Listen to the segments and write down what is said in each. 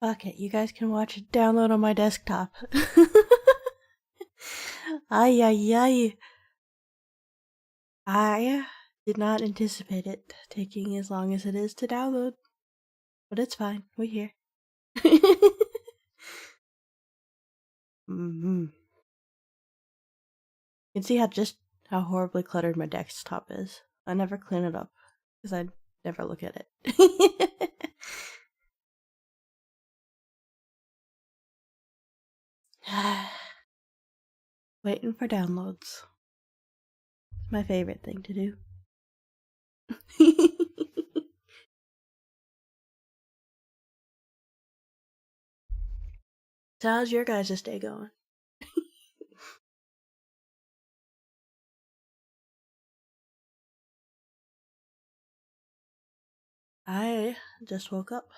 Fuck it, you guys can watch it download on my desktop. Ay, ay, ay. I did not anticipate it taking as long as it is to download. But it's fine, we're here. You can see how horribly cluttered my desktop is. I never clean it up, because I never look at it. Waiting for downloads. It's my favorite thing to do. So how's your guys' day going? I just woke up.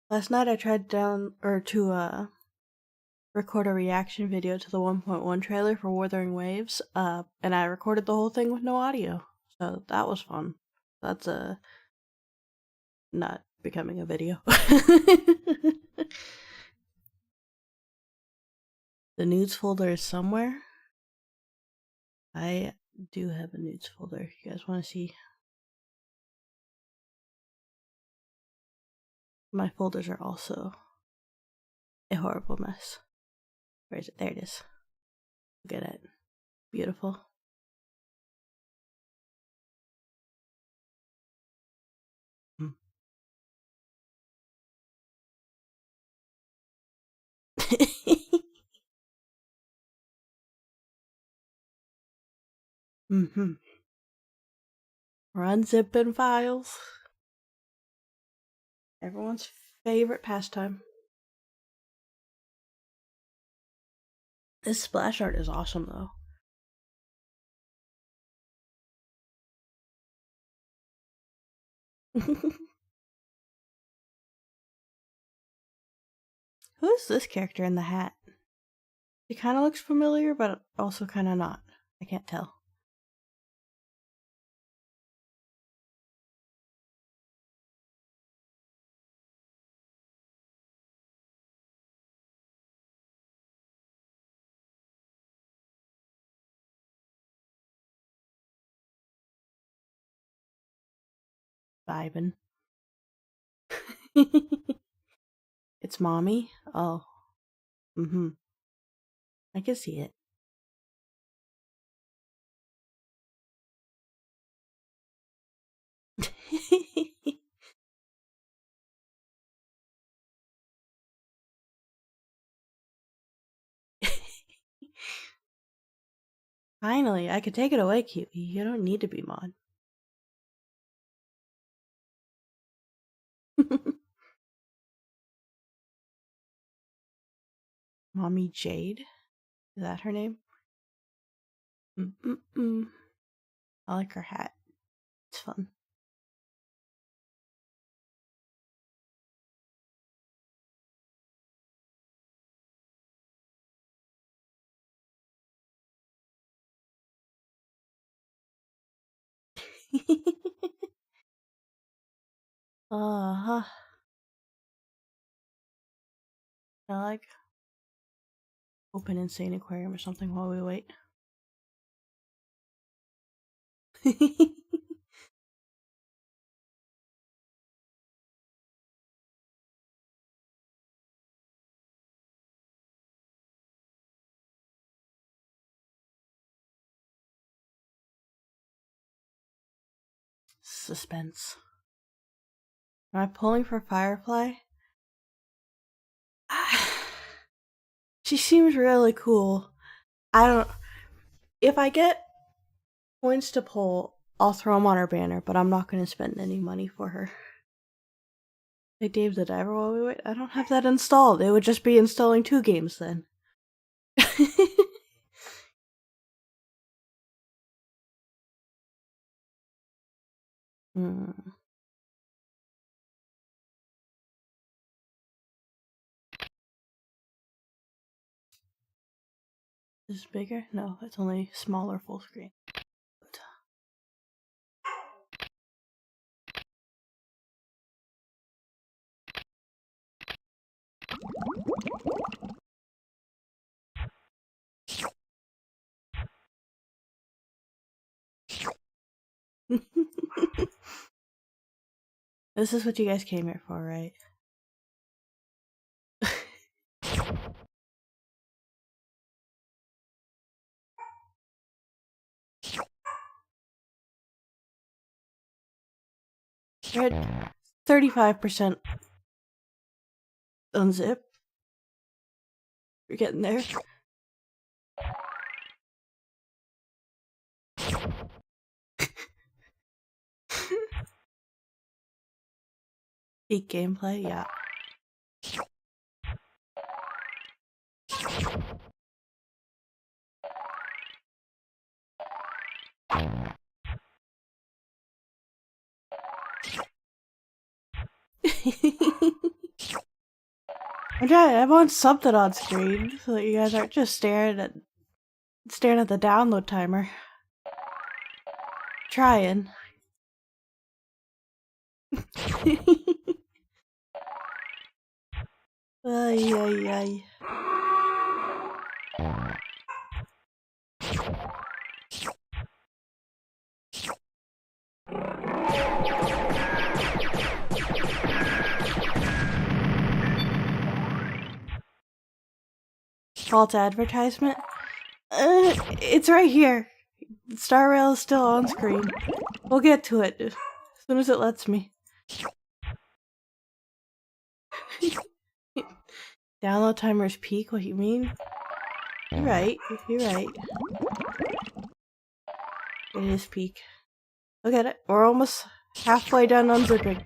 Last night I tried to record a reaction video to the 1.1 trailer for Wuthering Waves, and I recorded the whole thing with no audio. So that was fun. That's not becoming a video. The nudes folder is somewhere. I do have a nudes folder. You guys want to see? My folders are also a horrible mess. Where is it? There it is. Look at it. Beautiful. Mm-hmm. Run zipping files. Everyone's favorite pastime. This splash art is awesome, though. Who is this character in the hat? He kind of looks familiar, but also kind of not. I can't tell. Vibin'. It's mommy? Oh. Mm-hmm. I can see it. Finally, I could take it away, cutie. You don't need to be mod. Mommy Jade? Is that her name? Mm-mm-mm. I like her hat. It's fun. Uh-huh. I like open insane aquarium or something while we wait. Suspense. Am I pulling for Firefly? She seems really cool. If I get points to pull, I'll throw them on her banner, but I'm not going to spend any money for her. Hey Dave the Diver while we wait? I don't have that installed. It would just be installing 2 games then. Is this bigger? No, it's only smaller full screen. But... This is what you guys came here for, right? You're at 35% unzip. You're getting there. Peak gameplay, yeah. I want something on screen so that you guys aren't just staring at the download timer. Trying. Ay, ay, ay. False advertisement? It's right here. Star Rail is still on screen. We'll get to it as soon as it lets me. Download timer's peak? What you mean? You're right. You're right. It is peak. Look at it. We're almost halfway done unzipping.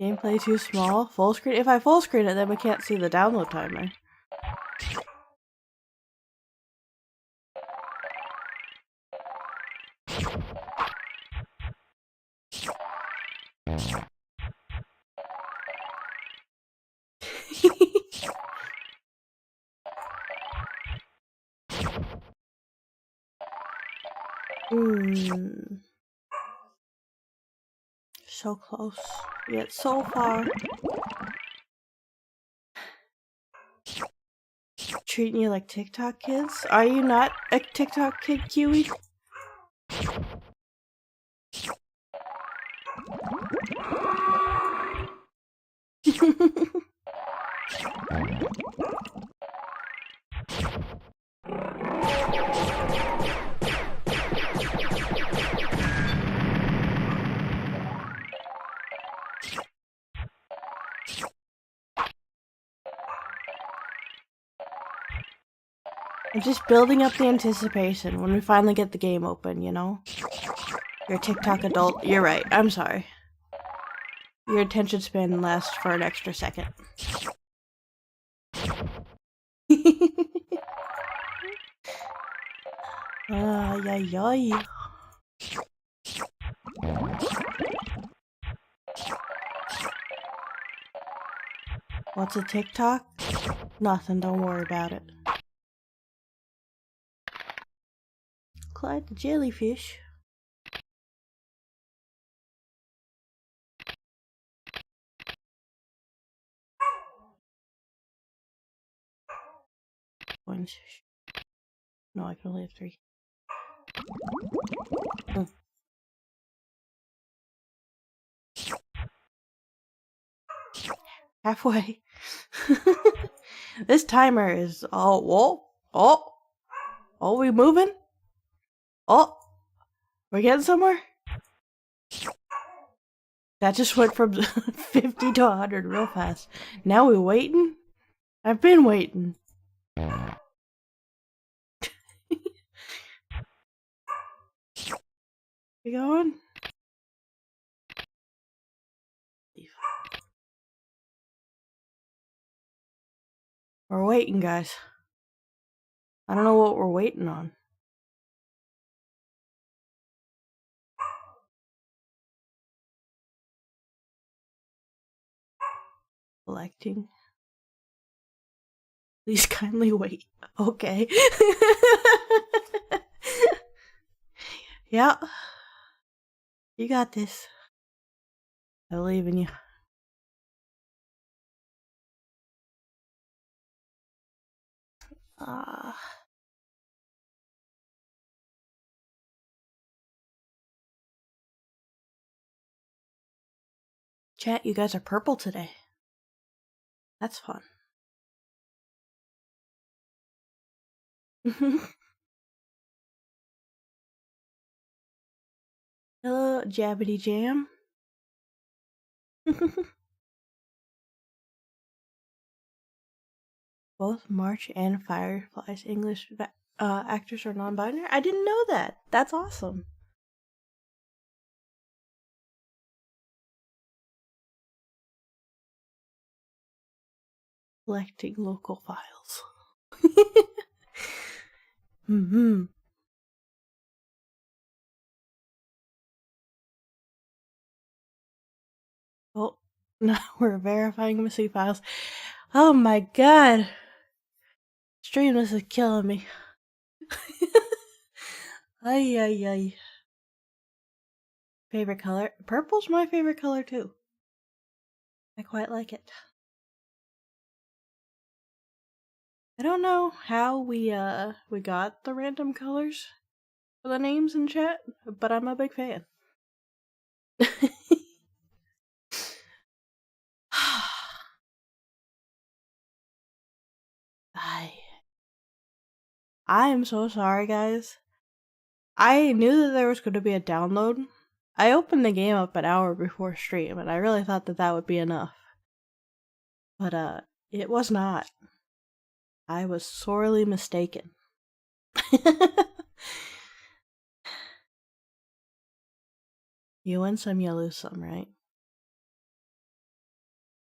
Gameplay too small. Full screen? If I full screen it, then we can't see the download timer. So close, yet so far. Treating you like TikTok kids? Are you not a TikTok kid, Kiwi? I'm just building up the anticipation when we finally get the game open, you know? You're a TikTok adult. You're right. I'm sorry. Your attention span lasts for an extra second. Ay, ay, ay. What's a TikTok? Nothing, don't worry about it. Clyde the jellyfish. No, I can only have 3. Halfway. This timer is oh, we moving? Oh, we're getting somewhere? That just went from 50 to 100 real fast. Now we waiting? I've been waiting. You going? We're waiting, guys. I don't know what we're waiting on. Collecting. Please kindly wait. Okay. Yeah. You got this. I believe in you. Chat, you guys are purple today. That's fun. Hello, Jabbity Jam. Both March and Firefly's English actors are non-binary? I didn't know that. That's awesome. Collecting local files. Mm-hmm. Oh, now we're verifying missing files. Oh my god. Stream, this is killing me. Ay, ay, ay. Favorite color? Purple's my favorite color too. I quite like it. I don't know how we got the random colors for the names in chat, but I'm a big fan. I am so sorry, guys. I knew that there was going to be a download. I opened the game up an hour before stream, and I really thought that that would be enough. But, it was not. I was sorely mistaken. You win some, you lose some, right?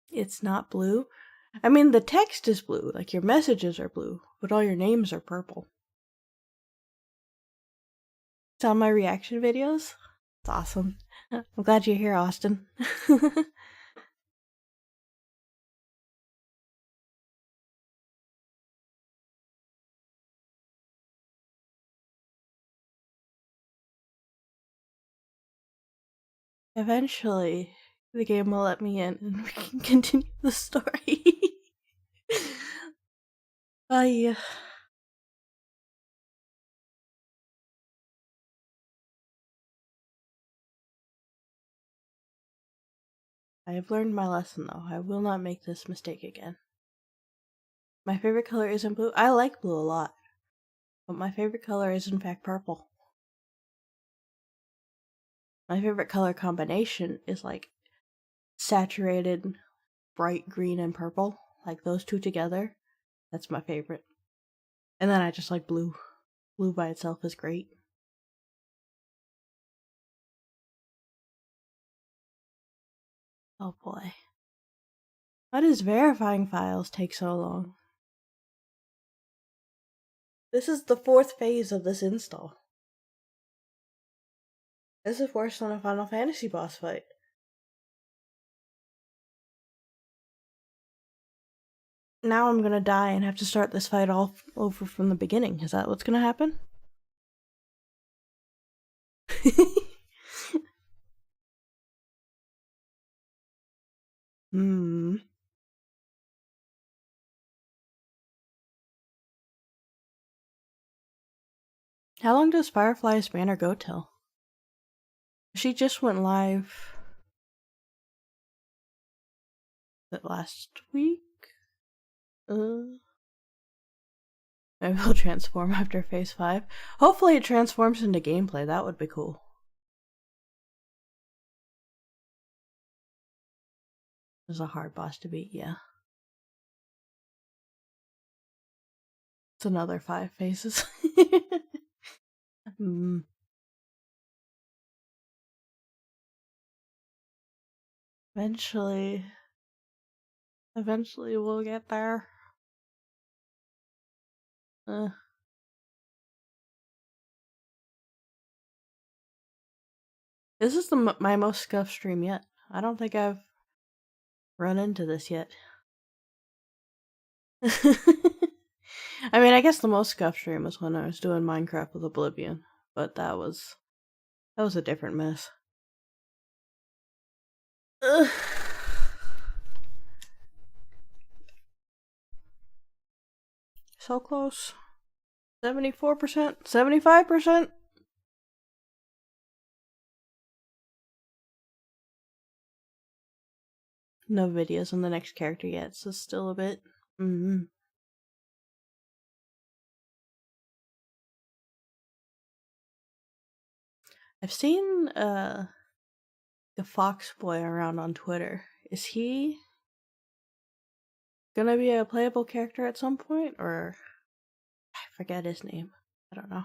It's not blue. I mean, the text is blue, like your messages are blue, but all your names are purple. It's on my reaction videos. It's awesome. I'm glad you're here, Austin. Eventually, the game will let me in and we can continue the story. I have learned my lesson though. I will not make this mistake again. My favorite color isn't blue. I like blue a lot, but my favorite color is in fact purple. My favorite color combination is like saturated bright green and purple, like those two together. That's my favorite. And then I just like blue. Blue by itself is great. Oh boy. Why does verifying files take so long? This is the 4th phase of this install. This is worse than a Final Fantasy boss fight. Now I'm gonna die and have to start this fight all over from the beginning. Is that what's gonna happen? Hmm. How long does Firefly's banner go till? She just went live last week? Maybe it'll transform after phase 5. Hopefully it transforms into gameplay, that would be cool. This is a hard boss to beat, yeah. It's another 5 phases. Eventually we'll get there. This is my most scuffed stream yet. I don't think I've run into this yet. I mean, I guess the most scuffed stream was when I was doing Minecraft with Oblivion, but that was a different mess. Ugh. So close. 74%? 75%? no videos on the next character yet, so still a bit. I've seen the Fox Boy around on Twitter. Is he gonna be a playable character at some point, or I forget his name? I don't know.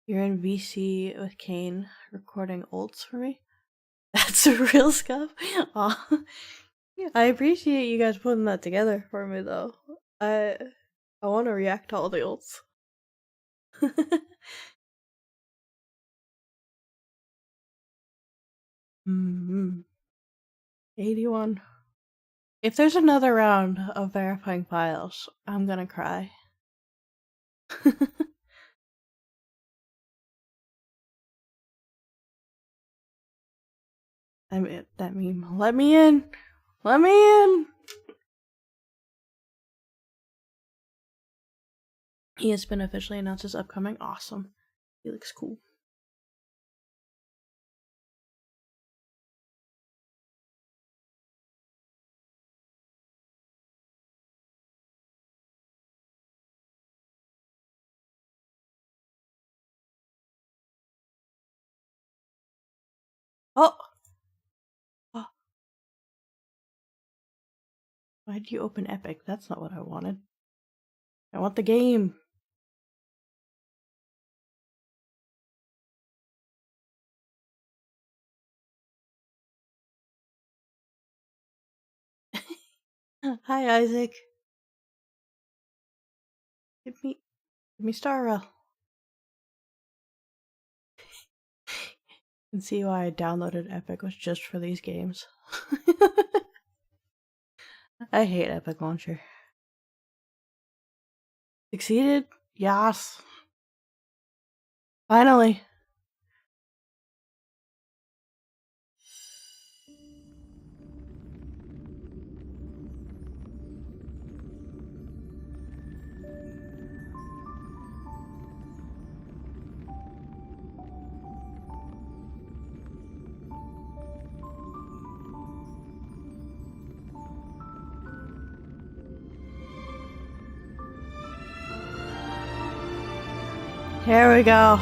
You're in VC with Kane recording ults for me? That's a real scuff. Aw. I appreciate you guys putting that together for me, though. I want to react to all the ults. 81. If there's another round of verifying files, I'm gonna cry. I mean, that meme. Let me in! Let me in! He has been officially announced as upcoming. Awesome. He looks cool. Oh! Why'd you open Epic? That's not what I wanted. I want the game. Hi, Isaac. Give me Starrel. You can see why I downloaded Epic was just for these games. I hate Epic Launcher. Succeeded? Yas. Finally. Here we go.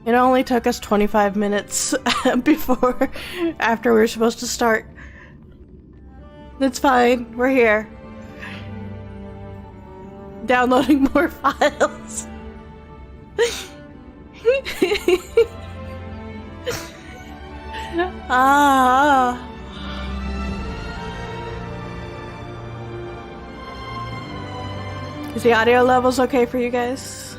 It only took us 25 minutes after we were supposed to start. It's fine, we're here. Downloading more files. Is the audio levels okay for you guys?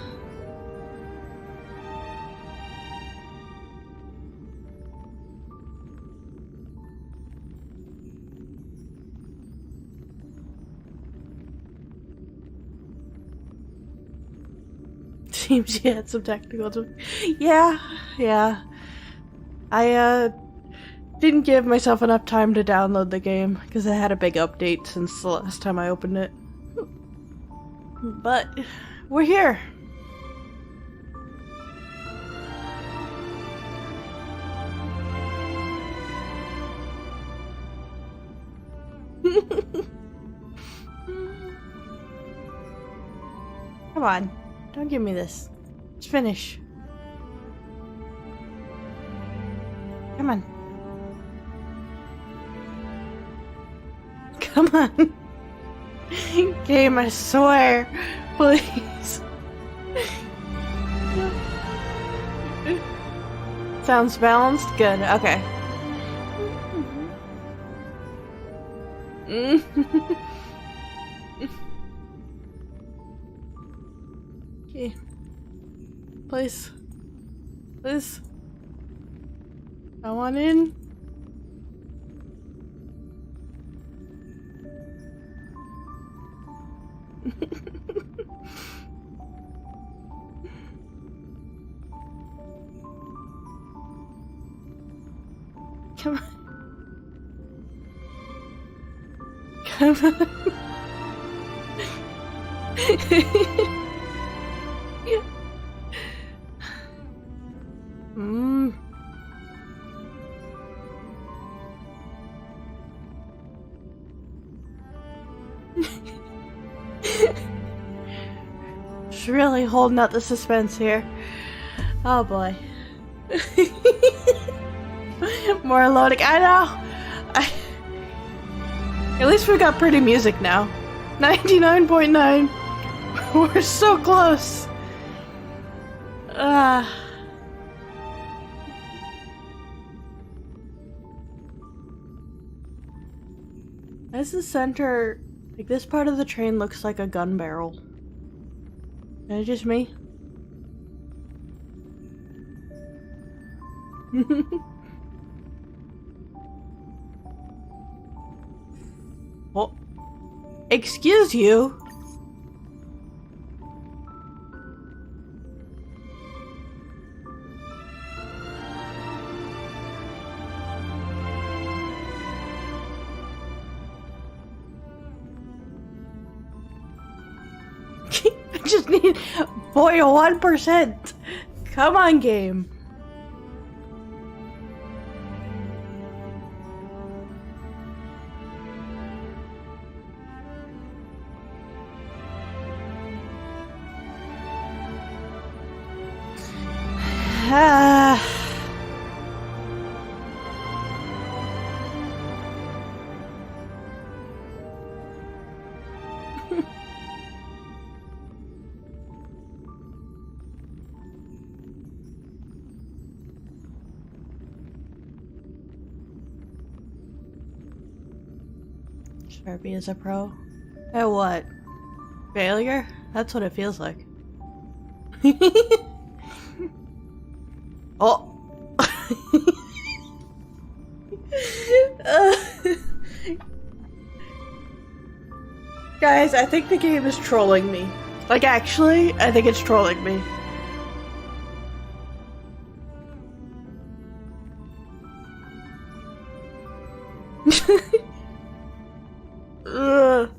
Seems you had some technical Yeah. I didn't give myself enough time to download the game because it had a big update since the last time I opened it. But we're here. Come on, don't give me this. Let's finish. Come on. Come on. Game, I swear. Please. Sounds balanced? Good, okay. Okay. Please. Please. I want in. Come on. Come on. Just really holding out the suspense here. Oh boy. More loading. I know! At least we got pretty music now. 99.9. We're so close. As the center, like this part of the train looks like a gun barrel. Is it just me? Oh, excuse you. I just need 0.1%. Come on, game. Sharpie is a pro. At what? Failure? That's what it feels like. Oh! Guys, I think the game is trolling me. Like, actually, I think it's trolling me. Ugh.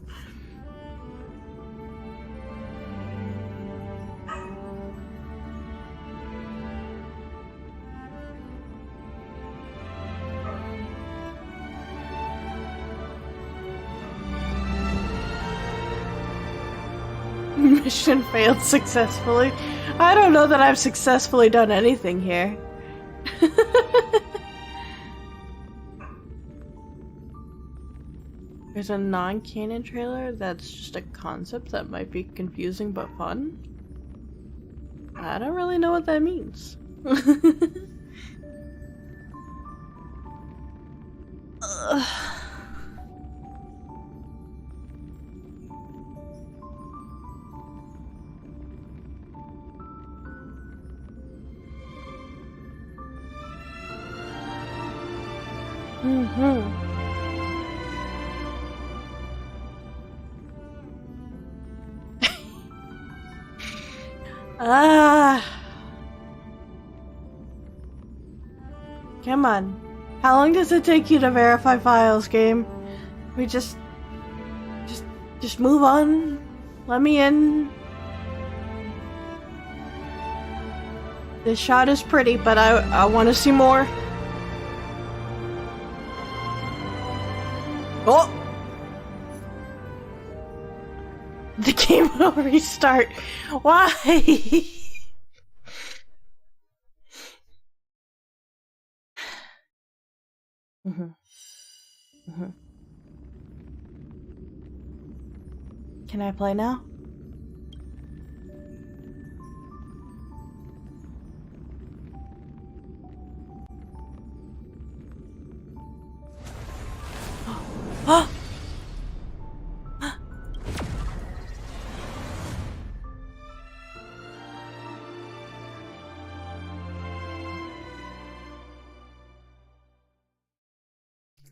Mission failed successfully. I don't know that I've successfully done anything here. There's a non-canon trailer that's just a concept that might be confusing but fun. I don't really know what that means. Come on. How long does it take you to verify files, game? We just move on. Let me in. This shot is pretty, but I want to see more. Oh! The game will restart. Why? Can I play now? Oh!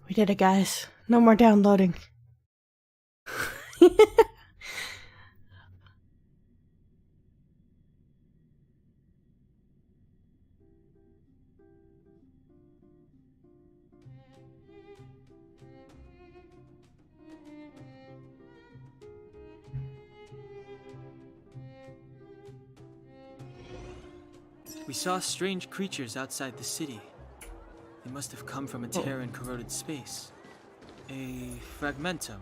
We did it, guys. No more downloading. We saw strange creatures outside the city. They must have come from a tear in corroded space. A fragmentum,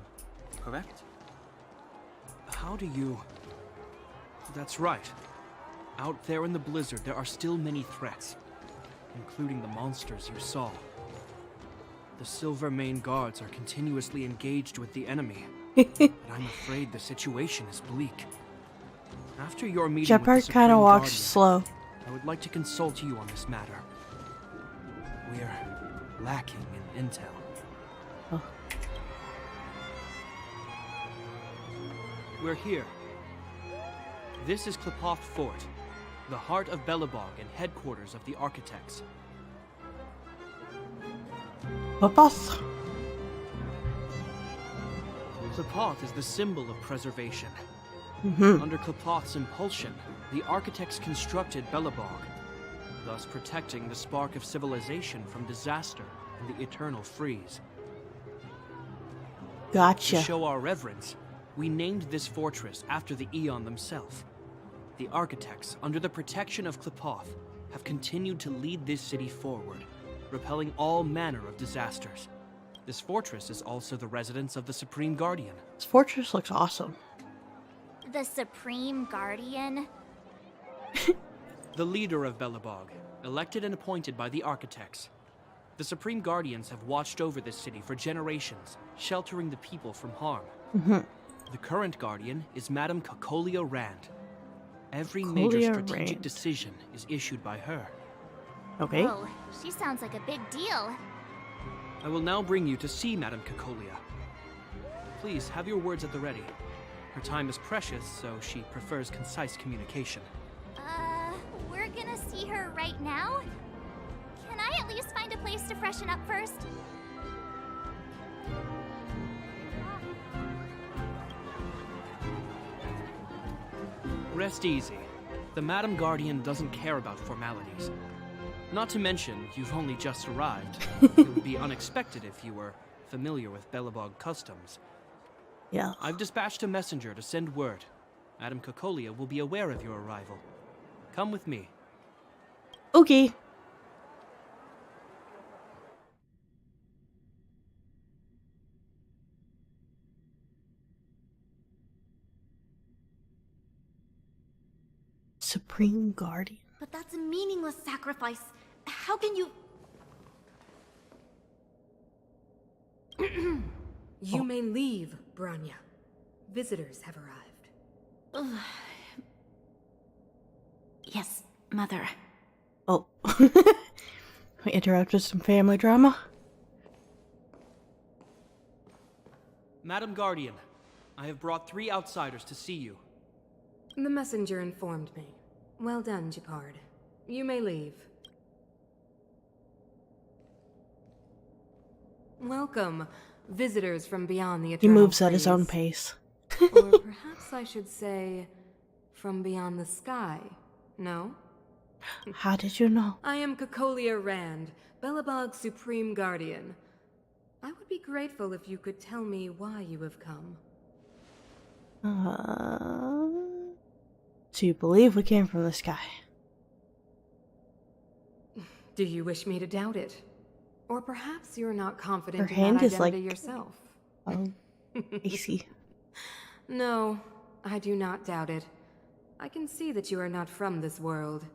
correct? How do you... That's right. Out there in the blizzard, there are still many threats, including the monsters you saw. The Silver Mane guards are continuously engaged with the enemy, but I'm afraid the situation is bleak. After your meeting with the Shepard Supreme kind of walks Guardian, slow. I would like to consult you on this matter. We're lacking in intel. Oh. We're here. This is Qlipoth Fort, the heart of Belobog and headquarters of the Architects. Qlipoth. Qlipoth is the symbol of preservation. Mm-hmm. Under Qlipoth's impulsion, the Architects constructed Belobog, thus protecting the spark of civilization from disaster and the eternal freeze. Gotcha. To show our reverence, we named this fortress after the Aeon themselves. The Architects, under the protection of Qlipoth, have continued to lead this city forward, repelling all manner of disasters. This fortress is also the residence of the Supreme Guardian. This fortress looks awesome. The Supreme Guardian? The leader of Belobog, elected and appointed by the Architects. The Supreme Guardians have watched over this city for generations, sheltering the people from harm. Mm-hmm. The current Guardian is Madame Cocolia Rand. Every major strategic Rand. decision is issued by her. Okay. Oh, she sounds like a big deal. I will now bring you to see Madame Cocolia. Please, have your words at the ready. Her time is precious, so she prefers concise communication. We're gonna see her right now? Can I at least find a place to freshen up first? Rest easy. The Madam Guardian doesn't care about formalities. Not to mention, you've only just arrived. It would be unexpected if you were familiar with Belobog customs. Yeah. I've dispatched a messenger to send word. Madame Cocolia will be aware of your arrival. Come with me. Okay. Supreme Guardian. But that's a meaningless sacrifice. How can you... You may leave, Branya. Visitors have arrived. Yes, Mother. Oh. We interrupted some family drama. Madam Guardian, I have brought 3 outsiders to see you. The messenger informed me. Well done, Gepard. You may leave. Welcome, visitors from beyond the He eternal moves at his own freeze. pace. Or perhaps I should say, from beyond the sky, no? How did you know? I am Cocolia Rand, Belobog's Supreme Guardian. I would be grateful if you could tell me why you have come. So you believe we came from the sky? Do you wish me to doubt it? Or perhaps you're not confident Her in hand that is identity like- yourself. Oh, easy. No, I do not doubt it. I can see that you are not from this world.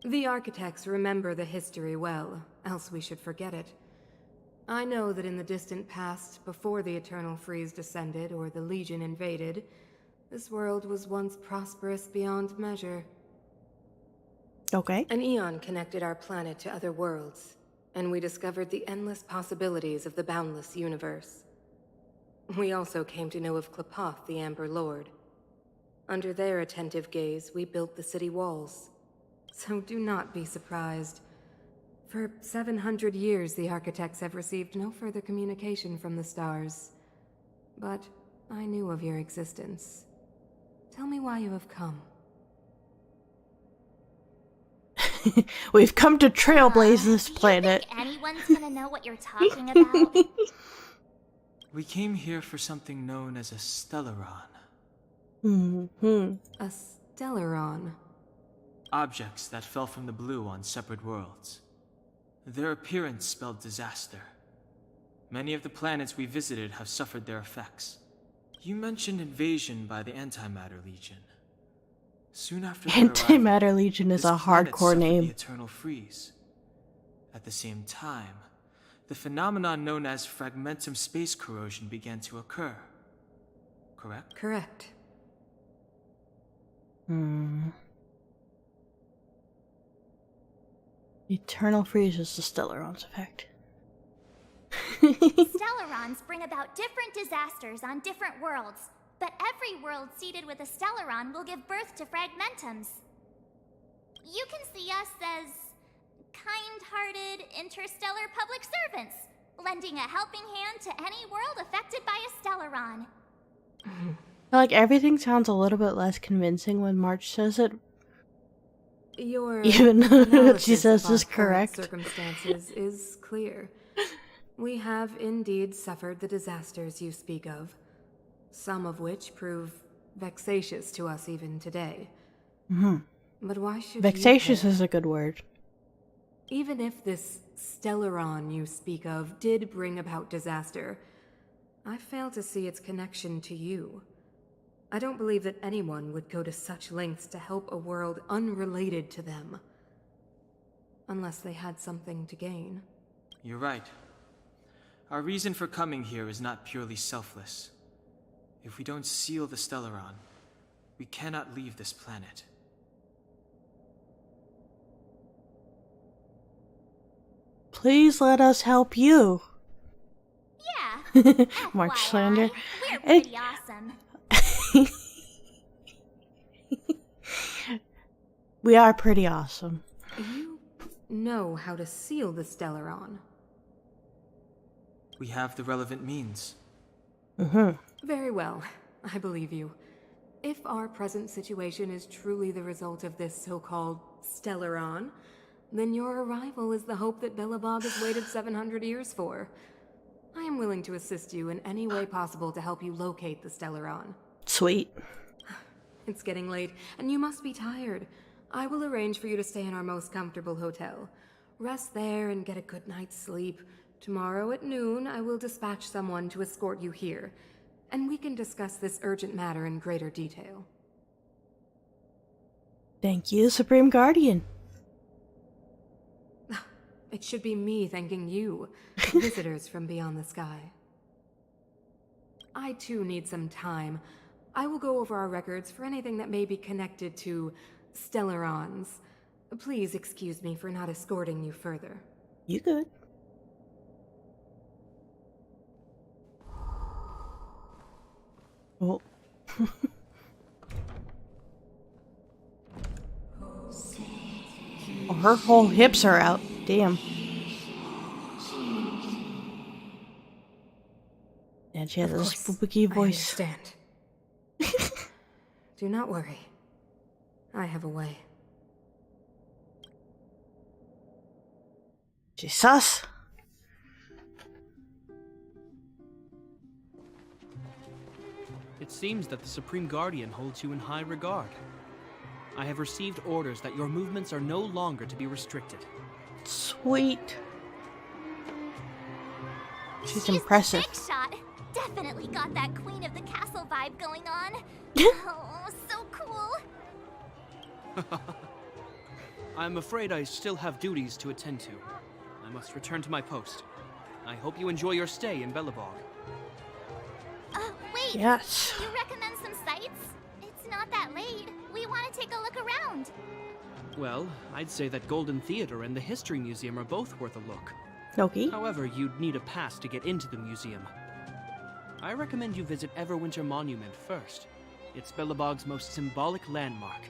The Architects remember the history well, else we should forget it. I know that in the distant past, before the Eternal Freeze descended or the Legion invaded, this world was once prosperous beyond measure. Okay. An eon connected our planet to other worlds, and we discovered the endless possibilities of the boundless universe. We also came to know of Qlipoth, the Amber Lord. Under their attentive gaze, we built the city walls. So do not be surprised. For 700 years, the Architects have received no further communication from the stars. But I knew of your existence. Tell me why you have come. We've come to trailblaze this Do you planet. think anyone's gonna know what you're talking about? We came here for something known as a Stellaron. Hmm. A Stellaron. objects that fell from the blue on separate worlds. Their appearance spelled disaster. Many of the planets we visited have suffered their effects. You mentioned invasion by the Antimatter Legion. Soon after their arrival, Antimatter Legion is this a planet hardcore suffered name. the eternal freeze. At the same time, the phenomenon known as fragmentum space corrosion began to occur. Correct? Correct. Eternal freeze is the Stellarons effect. Stellarons bring about different disasters on different worlds, but every world seeded with a Stellaron will give birth to fragmentums. You can see us as kind-hearted interstellar public servants, lending a helping hand to any world affected by a Stellaron. Like, everything sounds a little bit less convincing when March says it, Your even though what she analysis says of is our current correct. circumstances is clear. We have indeed suffered the disasters you speak of, some of which prove vexatious to us even today. But why should Vexatious you care? is a good word. Even if this Stellaron you speak of did bring about disaster, I fail to see its connection to you. I don't believe that anyone would go to such lengths to help a world unrelated to them. Unless they had something to gain. You're right. Our reason for coming here is not purely selfless. If we don't seal the Stellaron, we cannot leave this planet. Please let us help you. Yeah. March FYI, slander. we're pretty awesome. We are pretty awesome. You know how to seal the Stellaron. We have the relevant means. Very well, I believe you. If our present situation is truly the result of this so-called Stellaron, then your arrival is the hope that Belobog has waited 700 years for. I am willing to assist you in any way possible to help you locate the Stellaron. Sweet. It's getting late, and you must be tired. I will arrange for you to stay in our most comfortable hotel. Rest there and get a good night's sleep. Tomorrow at noon, I will dispatch someone to escort you here, and we can discuss this urgent matter in greater detail. Thank you, Supreme Guardian. It should be me thanking you, visitors from beyond the sky. I too need some time. I will go over our records for anything that may be connected to Stellarons. Please excuse me for not escorting you further. You good. Oh. Oh, her whole hips are out. Damn. And she has a spooky voice. I understand. Do not worry. I have a way. Jesus. It seems that the Supreme Guardian holds you in high regard. I have received orders that your movements are no longer to be restricted. Sweet. She's The impressive. big shot. Definitely got that Queen of the Castle vibe going on. Oh, so cool. I'm afraid I still have duties to attend to. I must return to my post. I hope you enjoy your stay in Belobog. Wait. Yes. Do you recommend some sites? It's not that late. We want to take a look around. Well, I'd say that Golden Theater and the History Museum are both worth a look. Okay. However, you'd need a pass to get into the museum. I recommend you visit Everwinter Monument first. It's Belobog's most symbolic landmark.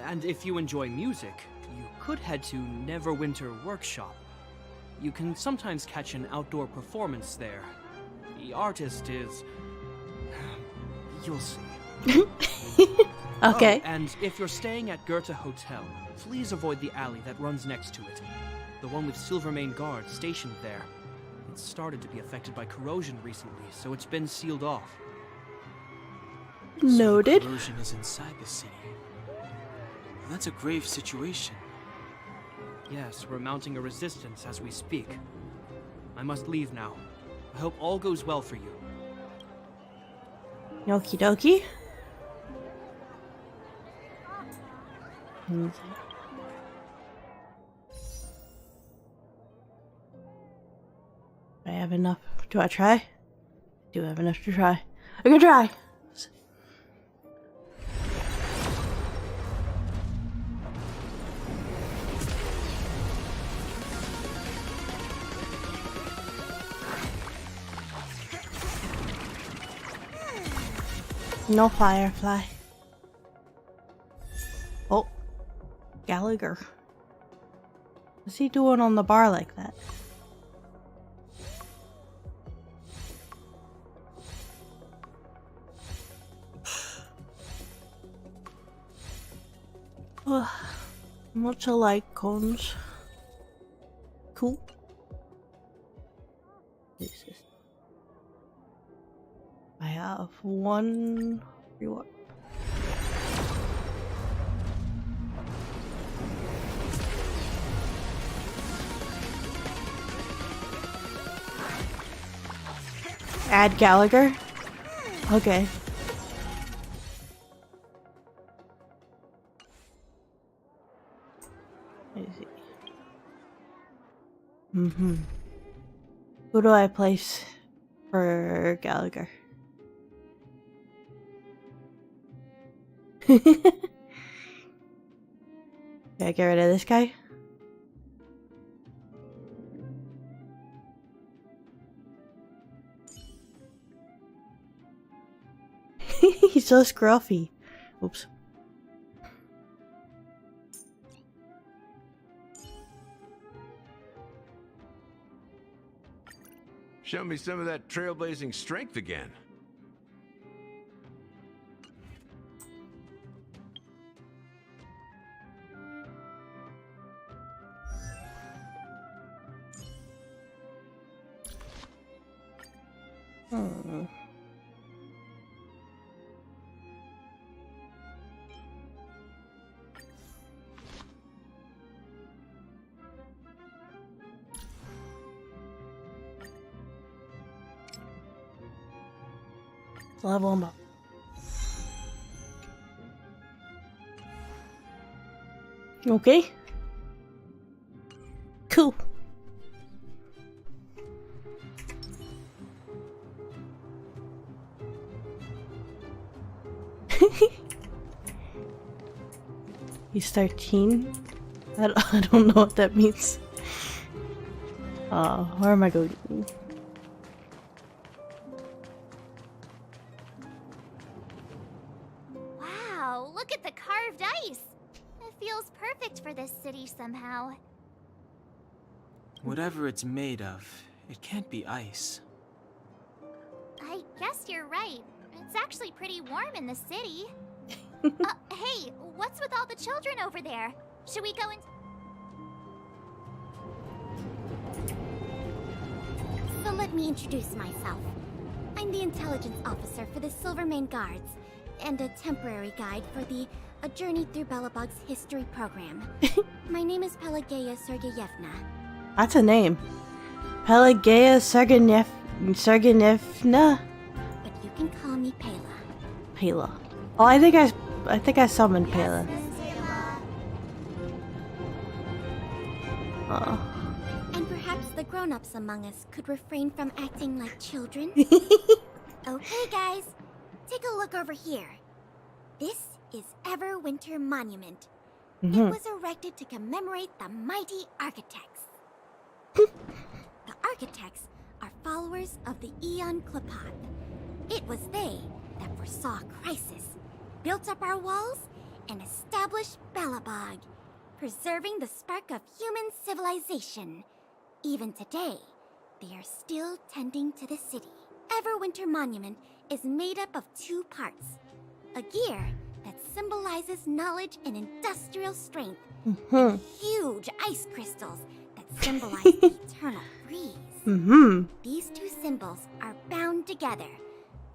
And if you enjoy music, you could head to Neverwinter Workshop. You can sometimes catch an outdoor performance there. The artist is... you'll see. Okay. Oh, and if you're staying at Goethe Hotel, please avoid the alley that runs next to it. The one with Silvermane guards stationed there. It's started to be affected by corrosion recently, so it's been sealed off. Noted. So the corrosion is inside the city. That's a grave situation. Yes, we're mounting a resistance as we speak. I must leave now. I hope all goes well for you. Okie dokie. I have enough. Do I try? Do I have enough to try? I can try! No firefly. Oh. Gallagher. What's he doing on the bar like that? Much alike cones. Cool. Jesus. I have one reward. Add Gallagher? Okay. Who do I place for Gallagher? Can I get rid of this guy? He's so scruffy. Oops. Show me some of that trailblazing strength again. Level him up. Okay. Cool. He's 13. I don't know what that means. Where am I going? Wow, look at the carved ice. It feels perfect for this city somehow. Whatever it's made of, it can't be ice. I guess you're right. It's actually pretty warm in the city. Hey, what's with all the children over there? Should we go in? So let me introduce myself. I'm the intelligence officer for the Silvermane Guards, and a temporary guide for the A Journey Through Belobog's history program. My name is Pelageya Sergeyevna. That's a name. Pelageya Sergeyevna. But you can call me Pela. Pela. Oh, I think I summoned Pela. And perhaps the grown-ups among us could refrain from acting like children. Okay, guys. Take a look over here. This is Everwinter Monument. It was erected to commemorate the mighty architects. The architects are followers of the Aeon Klapath. It was they that foresaw crisis, built up our walls, and established Belobog, preserving the spark of human civilization. Even today, they are still tending to the city. Everwinter Monument is made up of two parts. A gear that symbolizes knowledge and industrial strength, and huge ice crystals that symbolize the eternal freeze. These two symbols are bound together,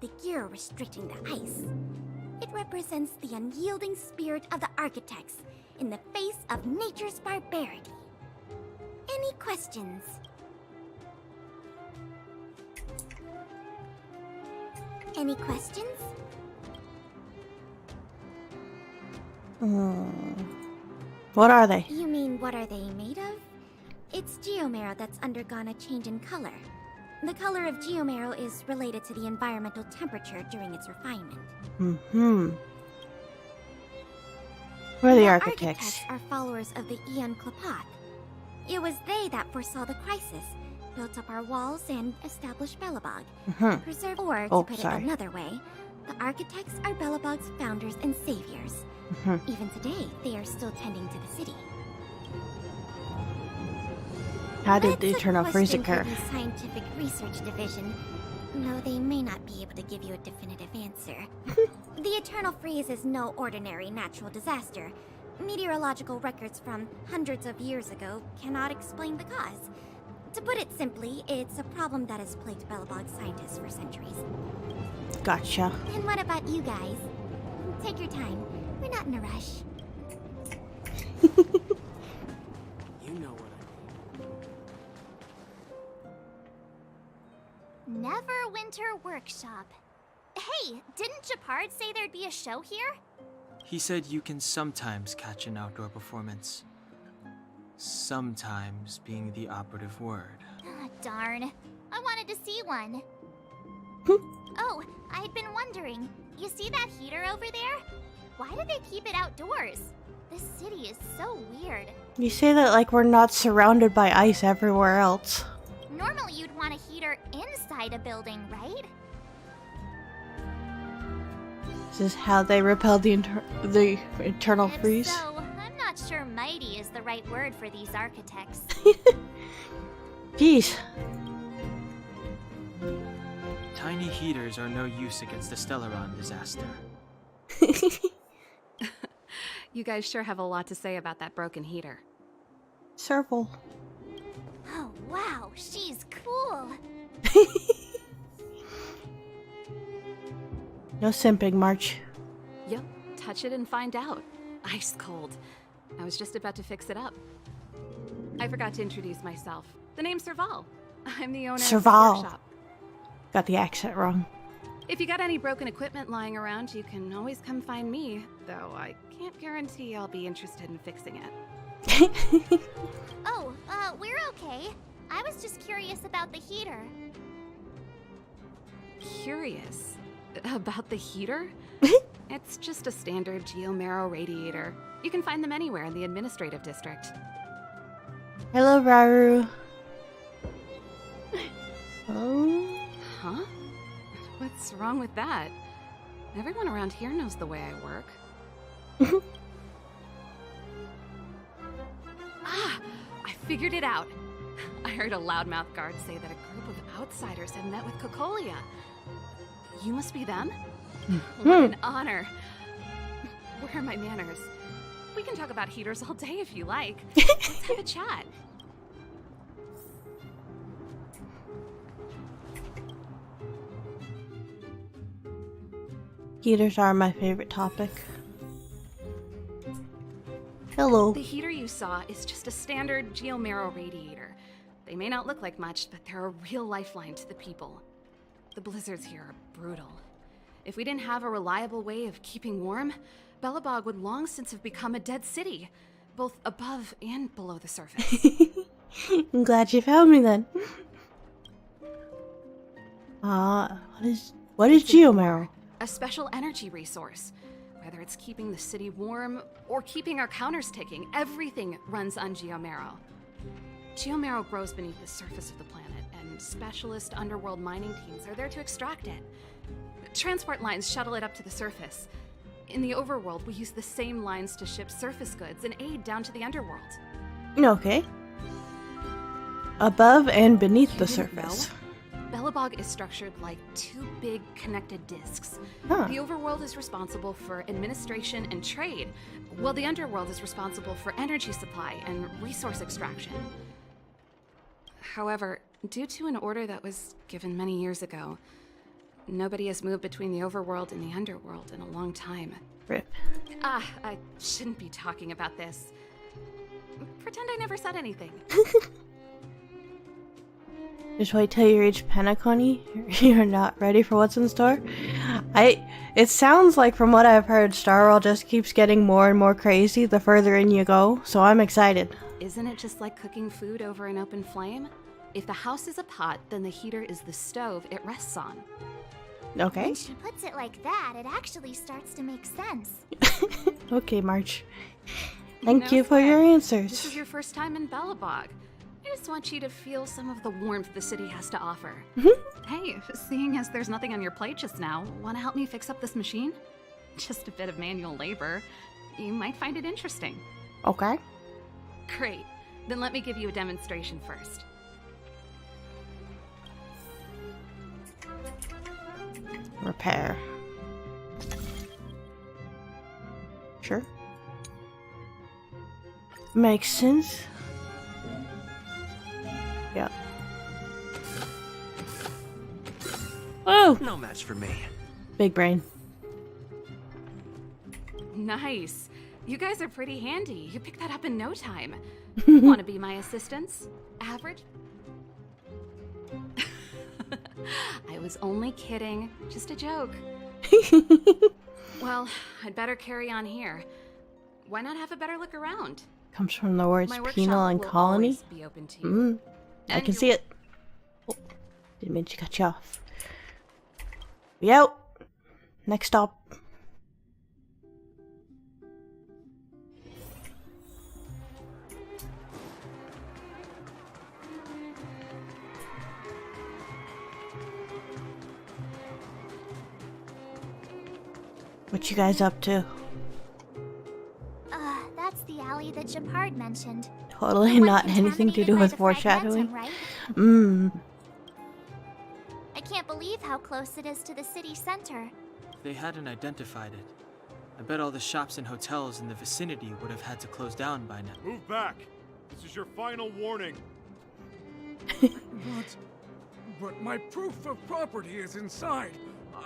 the gear restricting the ice. It represents the unyielding spirit of the architects in the face of nature's barbarity. Any questions? Any questions? What are they? You mean, what are they made of? It's geomarrow that's undergone a change in color. The color of geomarrow is related to the environmental temperature during its refinement. Who are the The architects? are followers of the Aeon Klapath. It was they that foresaw the crisis, built up our walls, and established Belobog. Preserve, or to put it another way, the architects are Belobog's founders and saviors. Even today, they are still tending to the city. How did the eternal freeze occur? The Scientific Research Division, though they may not be able to give you a definitive answer. The eternal freeze is no ordinary natural disaster. Meteorological records from hundreds of years ago cannot explain the cause. To put it simply, it's a problem that has plagued Belobog scientists for centuries. Gotcha. And what about you guys? Take your time. We're not in a rush. You know what Neverwinter Workshop. Hey, didn't Japard say there'd be a show here? He said you can sometimes catch an outdoor performance. Sometimes being the operative word. Ah, darn. I wanted to see one. Oh, I'd been wondering. You see that heater over there? Why do they keep it outdoors? This city is so weird. You say that like we're not surrounded by ice everywhere else. Normally you'd want a heater inside a building, right? This is how they repel the eternal If freeze. so, I'm not sure mighty is the right word for these architects. Jeez. Tiny heaters are no use against the Stellaron disaster. You guys sure have a lot to say about that broken heater. Circle. Oh, wow, she's cool. No simping, March. Yep, touch it and find out. Ice cold. I was just about to fix it up. I forgot to introduce myself. The name's Serval. I'm the owner of the Serval. workshop. Got the accent wrong. If you got any broken equipment lying around, you can always come find me, though I can't guarantee I'll be interested in fixing it. Oh, we're okay. I was just curious about the heater. Curious? About the heater? It's just a standard geomarrow radiator. You can find them anywhere in the administrative district. Hello, Raru. Oh. Huh? What's wrong with that? Everyone around here knows the way I work. Ah! I figured it out. I heard a loudmouth guard say that a group of outsiders had met with Cocolia. You must be them? What an honor. Where are my manners? We can talk about heaters all day if you like. Let's have a chat. Heaters are my favorite topic. Hello. The heater you saw is just a standard geomarrow radiator. They may not look like much, but they're a real lifeline to the people. The blizzards here are brutal. If we didn't have a reliable way of keeping warm, Belobog would long since have become a dead city, both above and below the surface. I'm glad you found me then. What is geomarrow? A special energy resource. Whether it's keeping the city warm or keeping our counters ticking, everything runs on geomarrow. Geomarrow grows beneath the surface of the planet, and specialist underworld mining teams are there to extract it. Transport lines shuttle it up to the surface. In the overworld, we use the same lines to ship surface goods and aid down to the underworld. Okay. Above and beneath You the didn't surface. know? Belobog is structured like two big connected discs. Huh. The overworld is responsible for administration and trade, while the underworld is responsible for energy supply and resource extraction. However, due to an order that was given many years ago, nobody has moved between the overworld and the underworld in a long time. Rip. I shouldn't be talking about this. Pretend I never said anything. Just wait till you reach Penacony. You're not ready for what's in store. It sounds like from what I've heard, Star World just keeps getting more and more crazy the further in you go, so I'm excited. Isn't it just like cooking food over an open flame? If the house is a pot, then the heater is the stove it rests on. Okay. When she puts it like that, it actually starts to make sense. Okay, March. Thank No you for your sweat. answers. This is your first time in Belobog. I just want you to feel some of the warmth the city has to offer. Hey, seeing as there's nothing on your plate just now, want to help me fix up this machine? Just a bit of manual labor. You might find it interesting. Okay. Great. Then let me give you a demonstration first. Repair. Sure. Makes sense. Yeah. Oh! No match for me. Big brain. Nice. You guys are pretty handy. You picked that up in no time. Want to be my assistants? Average? I was only kidding. Just a joke. Well, I'd better carry on here. Why not have a better look around? Comes from the words My penal workshop and will colony. always be open to you. I And can you're- see it. Oh, didn't mean to cut you off. We out. Next stop. What you guys up to? That's the alley that Japard mentioned. Totally The one not anything to contaminated do by with the foreshadowing. fragmentum, right? Mmm. I can't believe how close it is to the city center. If they hadn't identified it, I bet all the shops and hotels in the vicinity would have had to close down by now. Move back. This is your final warning. But my proof of property is inside.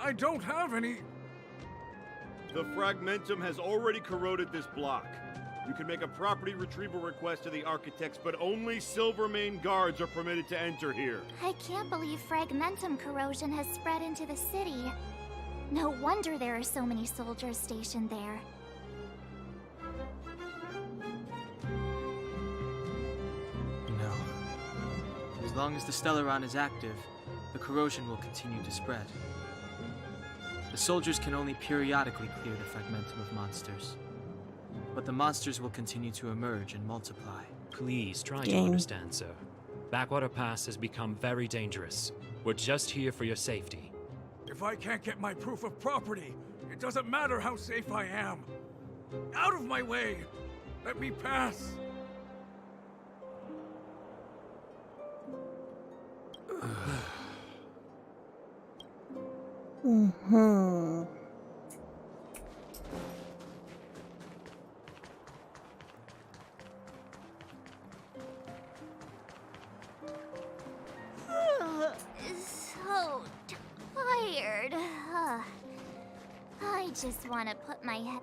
I don't have any. The fragmentum has already corroded this block. You can make a property retrieval request to the architects, but only Silvermane guards are permitted to enter here. I can't believe fragmentum corrosion has spread into the city. No wonder there are so many soldiers stationed there. No. As long as the Stellaron is active, the corrosion will continue to spread. The soldiers can only periodically clear the fragmentum of monsters. But the monsters will continue to emerge and multiply. Please try to Dang. understand, sir. Backwater Pass has become very dangerous. We're just here for your safety. If I can't get my proof of property, it doesn't matter how safe I am. Out of my way! Let me pass! Mm-hmm. So tired. I just want to put my head.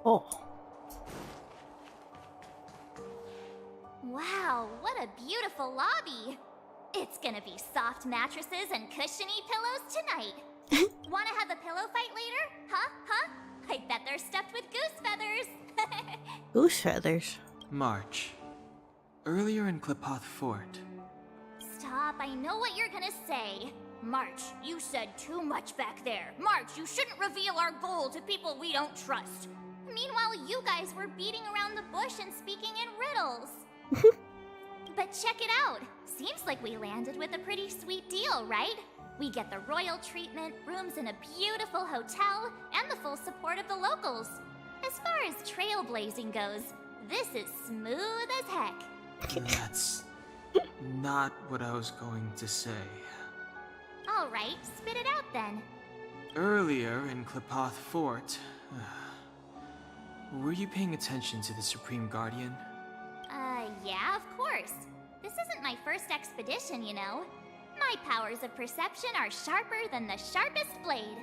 Oh. Wow, what a beautiful lobby! It's gonna be soft mattresses and cushiony pillows tonight. Wanna have a pillow fight later? Huh? I bet they're stuffed with goose feathers. Goose feathers. March. Earlier in Klipoth Fort, Stop, I know what you're gonna say. March, you said too much back there. March, you shouldn't reveal our goal to people we don't trust. Meanwhile, you guys were beating around the bush and speaking in riddles. But check it out. Seems like we landed with a pretty sweet deal, right? We get the royal treatment, rooms in a beautiful hotel, and the full support of the locals. As far as trailblazing goes, this is smooth as heck. that's not what I was going to say. Alright, spit it out then. Earlier in Klipoth Fort, were you paying attention to the Supreme Guardian? Yeah, of course. This isn't my first expedition, you know. My powers of perception are sharper than the sharpest blade.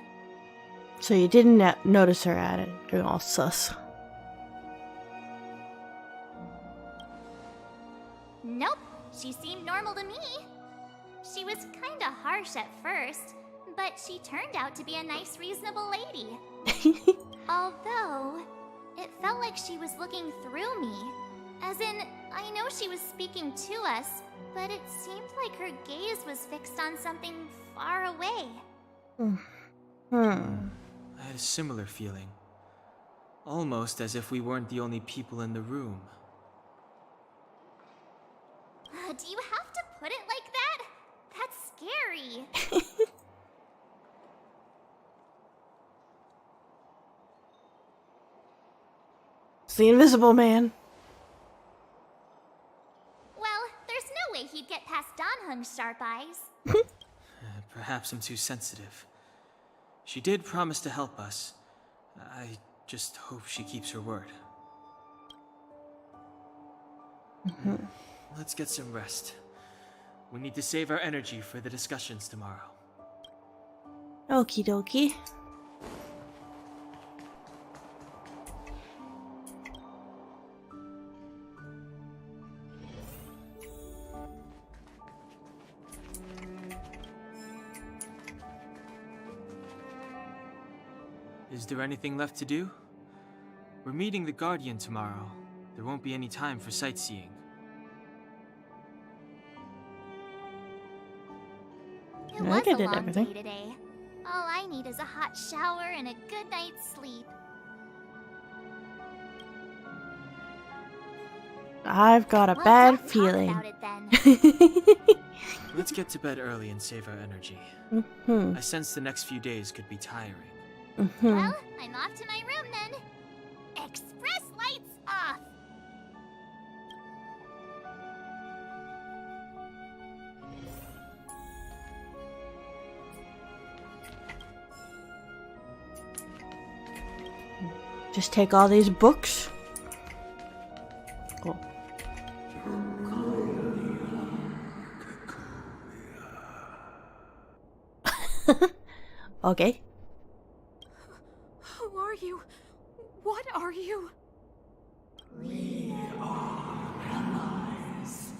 So you didn't notice her at it. You're all sus. Nope, she seemed normal to me. She was kinda harsh at first, but she turned out to be a nice, reasonable lady. Although, it felt like she was looking through me. As in, I know she was speaking to us, but it seemed like her gaze was fixed on something far away. I had a similar feeling. Almost as if we weren't the only people in the room. Do you have to put it like that? That's scary. It's the Invisible Man. Well, there's no way he'd get past Danhung's sharp eyes. Perhaps I'm too sensitive. She did promise to help us. I just hope she keeps her word. Let's get some rest. We need to save our energy for the discussions tomorrow. Okie dokie. Is there anything left to do? We're meeting the Guardian tomorrow. There won't be any time for sightseeing. It was a long day today. All I need is a hot shower and a good night's sleep. I've got a Well, bad don't talk feeling. about it then. Let's get to bed early and save our energy. I sense the next few days could be tiring. Well, I'm off to my room then. Express lights off! Just take all these books. Cool. Okay. Who are you? What are you? We are allies.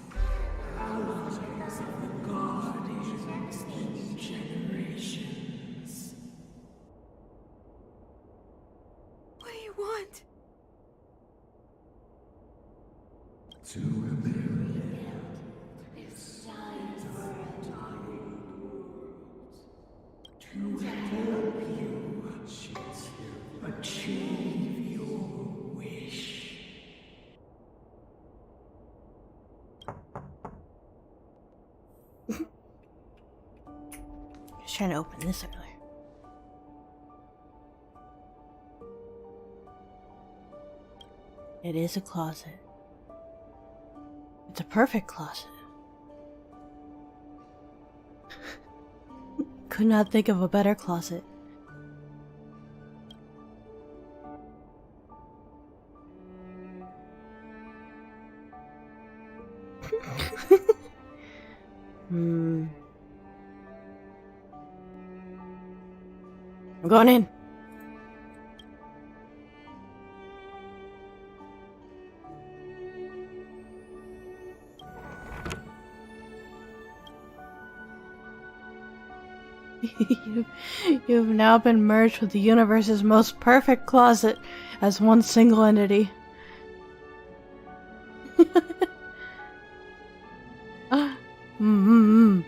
Allies of the Guardians in generations. What do you want? To rebuild this side of the dying world. To help you achieve your wish. Just trying to open this earlier. It is a closet. It's a perfect closet. Could not think of a better closet. I'm going in. You've now been merged with the universe's most perfect closet as one single entity. Mm-hmm.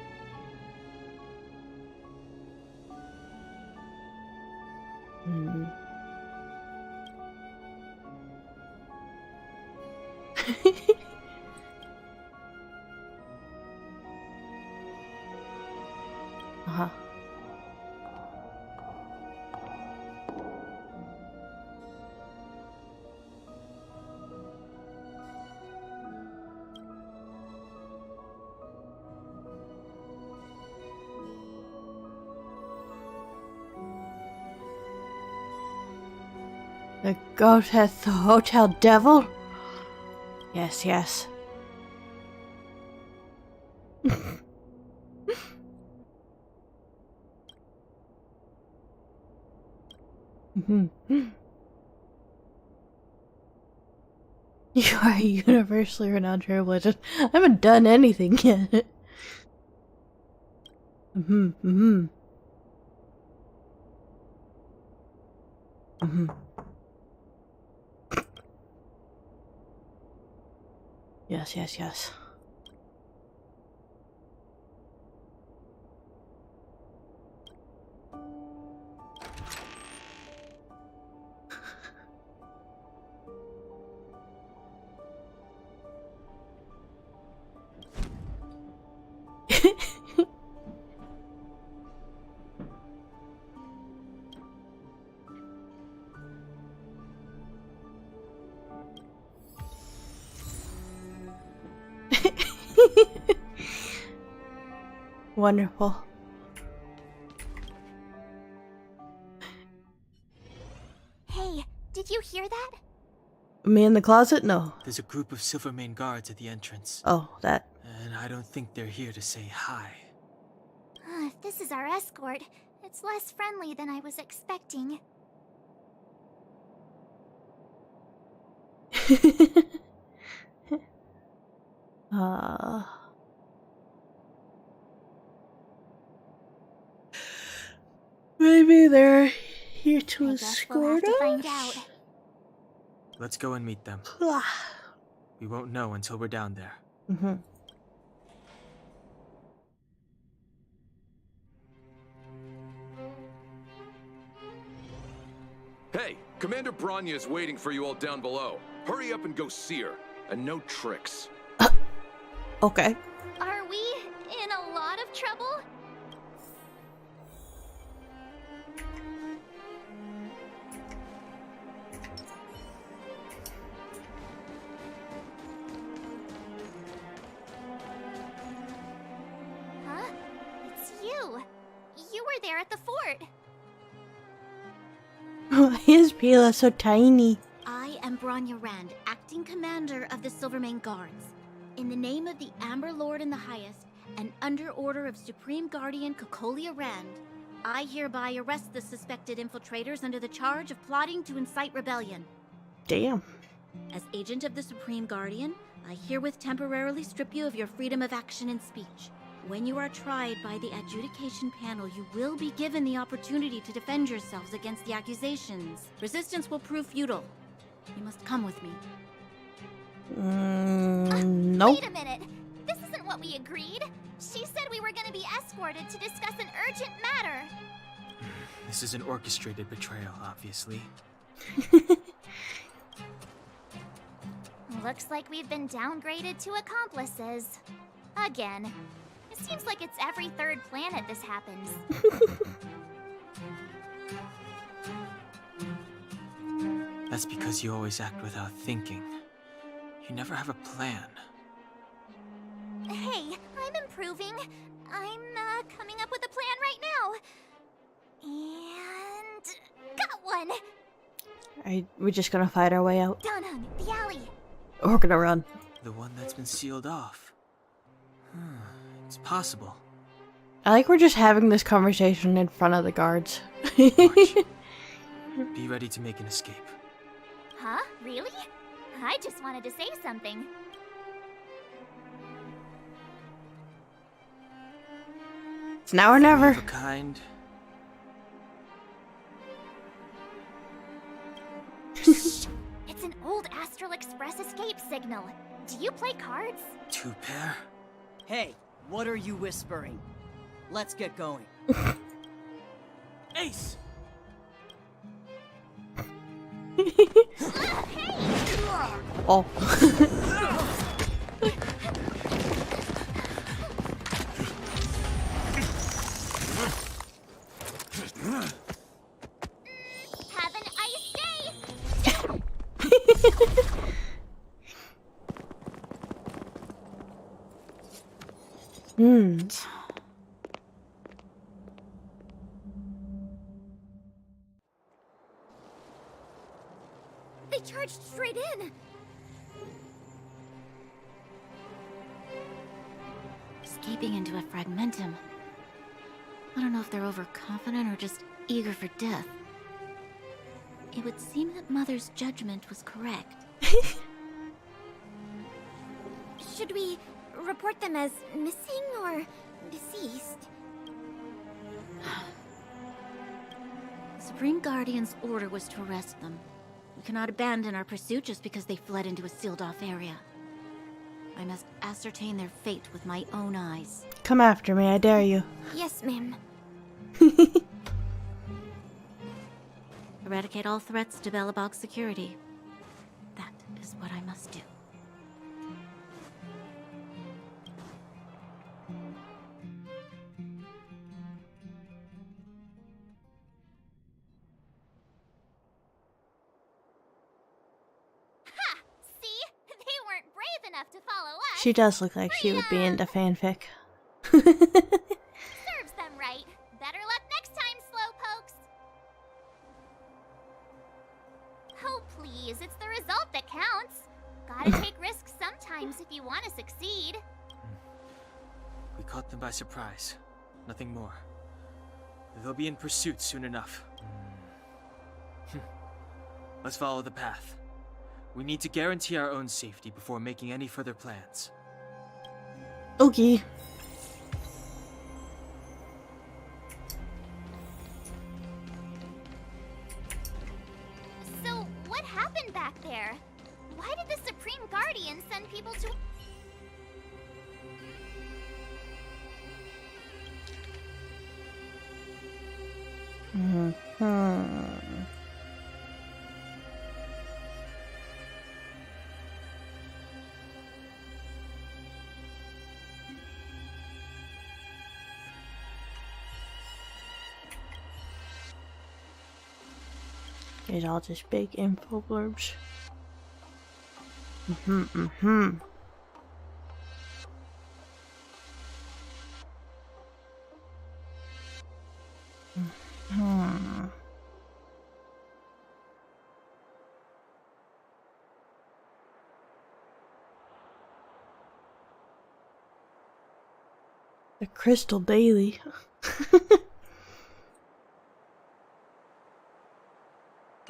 Mm. Uh-huh. The goat at the Hotel Devil? Yes, yes. You are a universally renowned trailblazer. I haven't done anything yet. Yes, yes, yes. Wonderful. Hey, did you hear that? Me in the closet? No. There's a group of Silvermane guards at the entrance. Oh, that. And I don't think they're here to say hi. If this is our escort, it's less friendly than I was expecting. Maybe they're here to I guess we'll have escort to find us? out. Let's go and meet them. We won't know until we're down there. Hey, Commander Bronya is waiting for you all down below. Hurry up and go see her. And no tricks. Okay. Are we in a lot of trouble? Huh? It's you. You were there at the fort. His peel is so tiny. I am Bronya Rand, acting commander of the Silvermane Guards. In the name of the Amber Lord in the Highest, and under order of Supreme Guardian Cocolia Rand, I hereby arrest the suspected infiltrators under the charge of plotting to incite rebellion. Damn. As agent of the Supreme Guardian, I herewith temporarily strip you of your freedom of action and speech. When you are tried by the adjudication panel, you will be given the opportunity to defend yourselves against the accusations. Resistance will prove futile. You must come with me. Nope. Wait a minute. This isn't what we agreed. She said we were going to be escorted to discuss an urgent matter. This is an orchestrated betrayal, obviously. Looks like we've been downgraded to accomplices. Again. It seems like it's every third planet this happens. That's because you always act without thinking. You never have a plan. Hey, I'm improving. I'm coming up with a plan right now. And got one. We're just gonna fight our way out. Dunham, the alley. Or we're gonna run. The one that's been sealed off. It's possible. I like we're just having this conversation in front of the guards. March. Be ready to make an escape. Huh? Really? I just wanted to say something. It's now or never. Of a kind. It's an old Astral Express escape signal. Do you play cards? 2 pair? Hey, what are you whispering? Let's get going. Ace! Oh. Have an ice day! They charged straight in! Escaping into a fragmentum. I don't know if they're overconfident or just eager for death. it would seem that Mother's judgment was correct. Should we report them as missing or deceased? Supreme Guardian's order was to arrest them. We cannot abandon our pursuit just because they fled into a sealed-off area. I must ascertain their fate with my own eyes. Come after me, I dare you. Yes, ma'am. Eradicate all threats to Belobog's security. That is what I must do. To follow us. She does look like she would be into fanfic. Serves them right. Better luck next time, slowpokes. Oh, please, it's the result that counts. Gotta take risks sometimes if you want to succeed. We caught them by surprise. Nothing more. They'll be in pursuit soon enough. Let's follow the path. We need to guarantee our own safety before making any further plans. Okay. So, what happened back there? Why did the Supreme Guardian send people to... These all just big info blurbs. The Crystal Daily.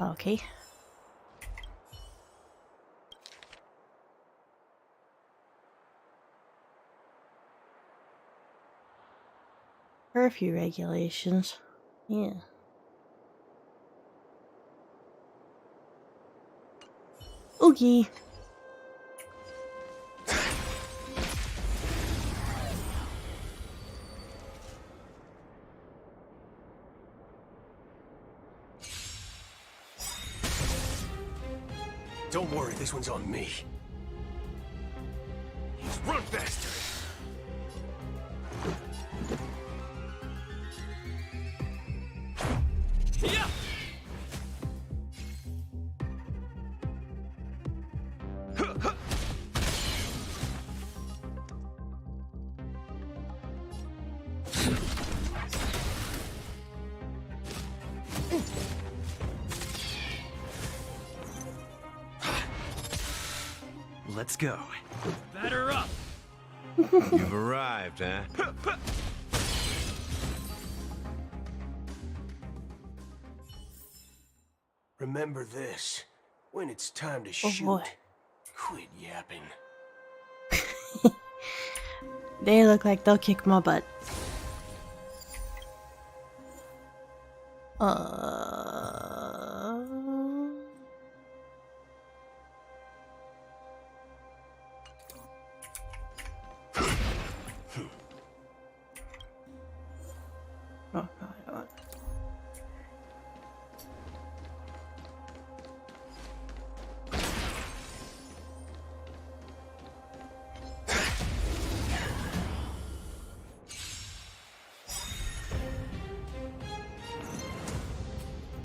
Okay. Curfew regulations. Yeah. Okay. Don't worry, this one's on me. Run faster! Yeah! Let's go. Batter up! You've arrived, huh? Remember this. When it's time to Oh shoot, boy. quit yapping. They look like they'll kick my butt. Oh, no, I don't.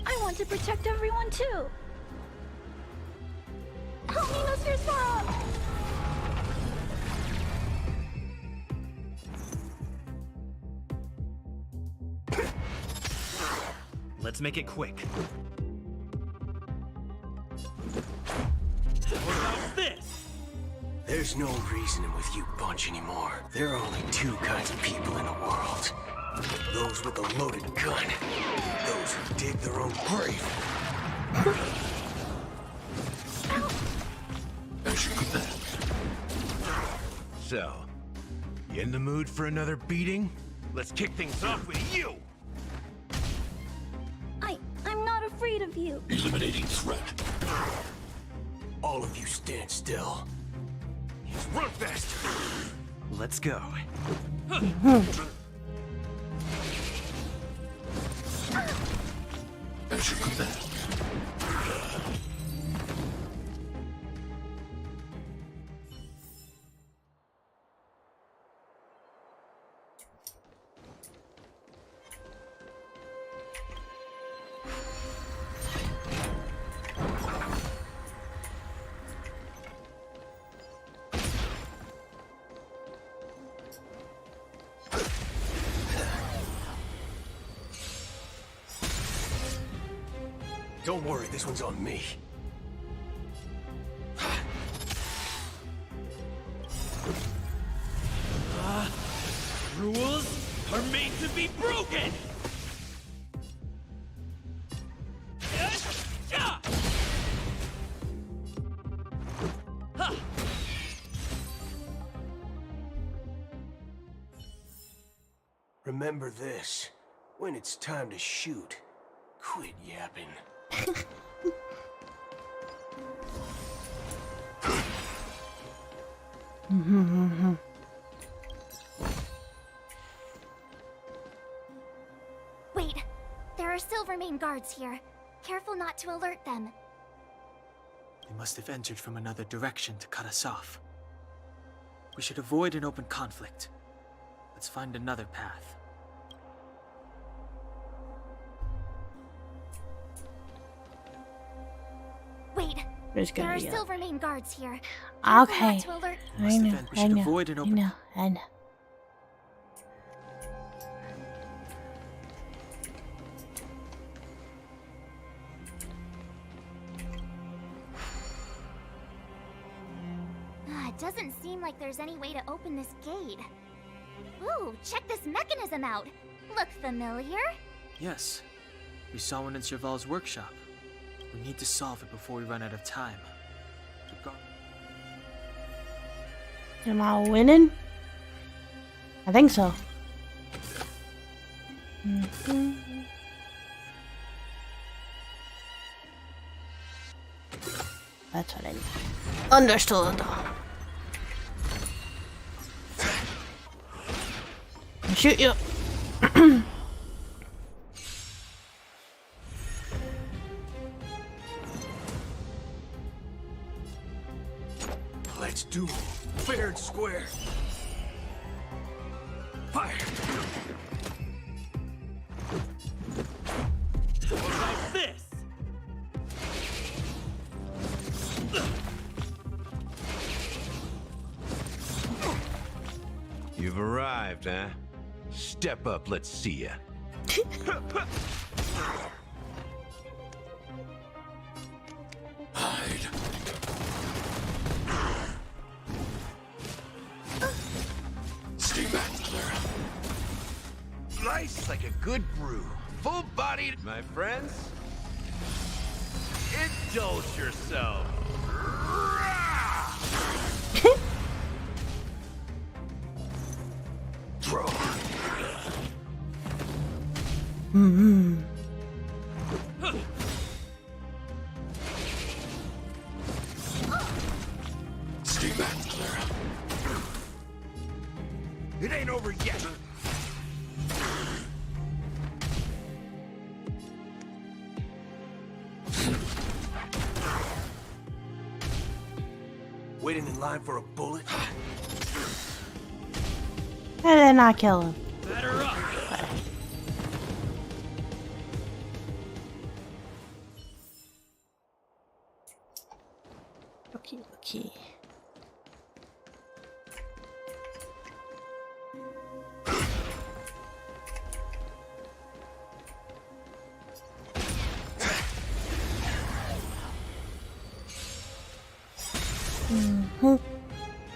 I want to protect everyone too. Help me, Mr. Sora! Let's make it quick. What about this? There's no reasoning with you bunch anymore. There are only two kinds of people in the world. Those with a loaded gun. Those who dig their own grave. So, you in the mood for another beating? Let's kick things off with you! I'm not afraid of you. Eliminating threat. All of you stand still. Run faster! Let's go. As you command. Don't worry, this one's on me. Rules are made to be broken! Remember this. When it's time to shoot, quit yapping. Wait, there are Silvermane guards here. Careful not to alert them. They must have entered from another direction to cut us off. We should avoid an open conflict. Let's find another path. Wait, There's there gonna are be a... Silvermane guards here. Careful Okay. not to alert them. I know, We should avoid an open... I know. It doesn't seem like there's any way to open this gate. Ooh, check this mechanism out. Look familiar? Yes. We saw one in Serval's workshop. We need to solve it before we run out of time. Am I winning? I think so. That's what I need. Understood. I'll shoot you. Let's do it. Fair and square. Fire! What about this? You've arrived, huh? Step up, let's see ya. Hide. Stay back, Clara. Nice like a good brew. Full-bodied, my friends. Indulge yourself. Throw. Stay back, Clara. It ain't over yet. Waiting in line for a bullet? I did not kill him. Batter up! Okay.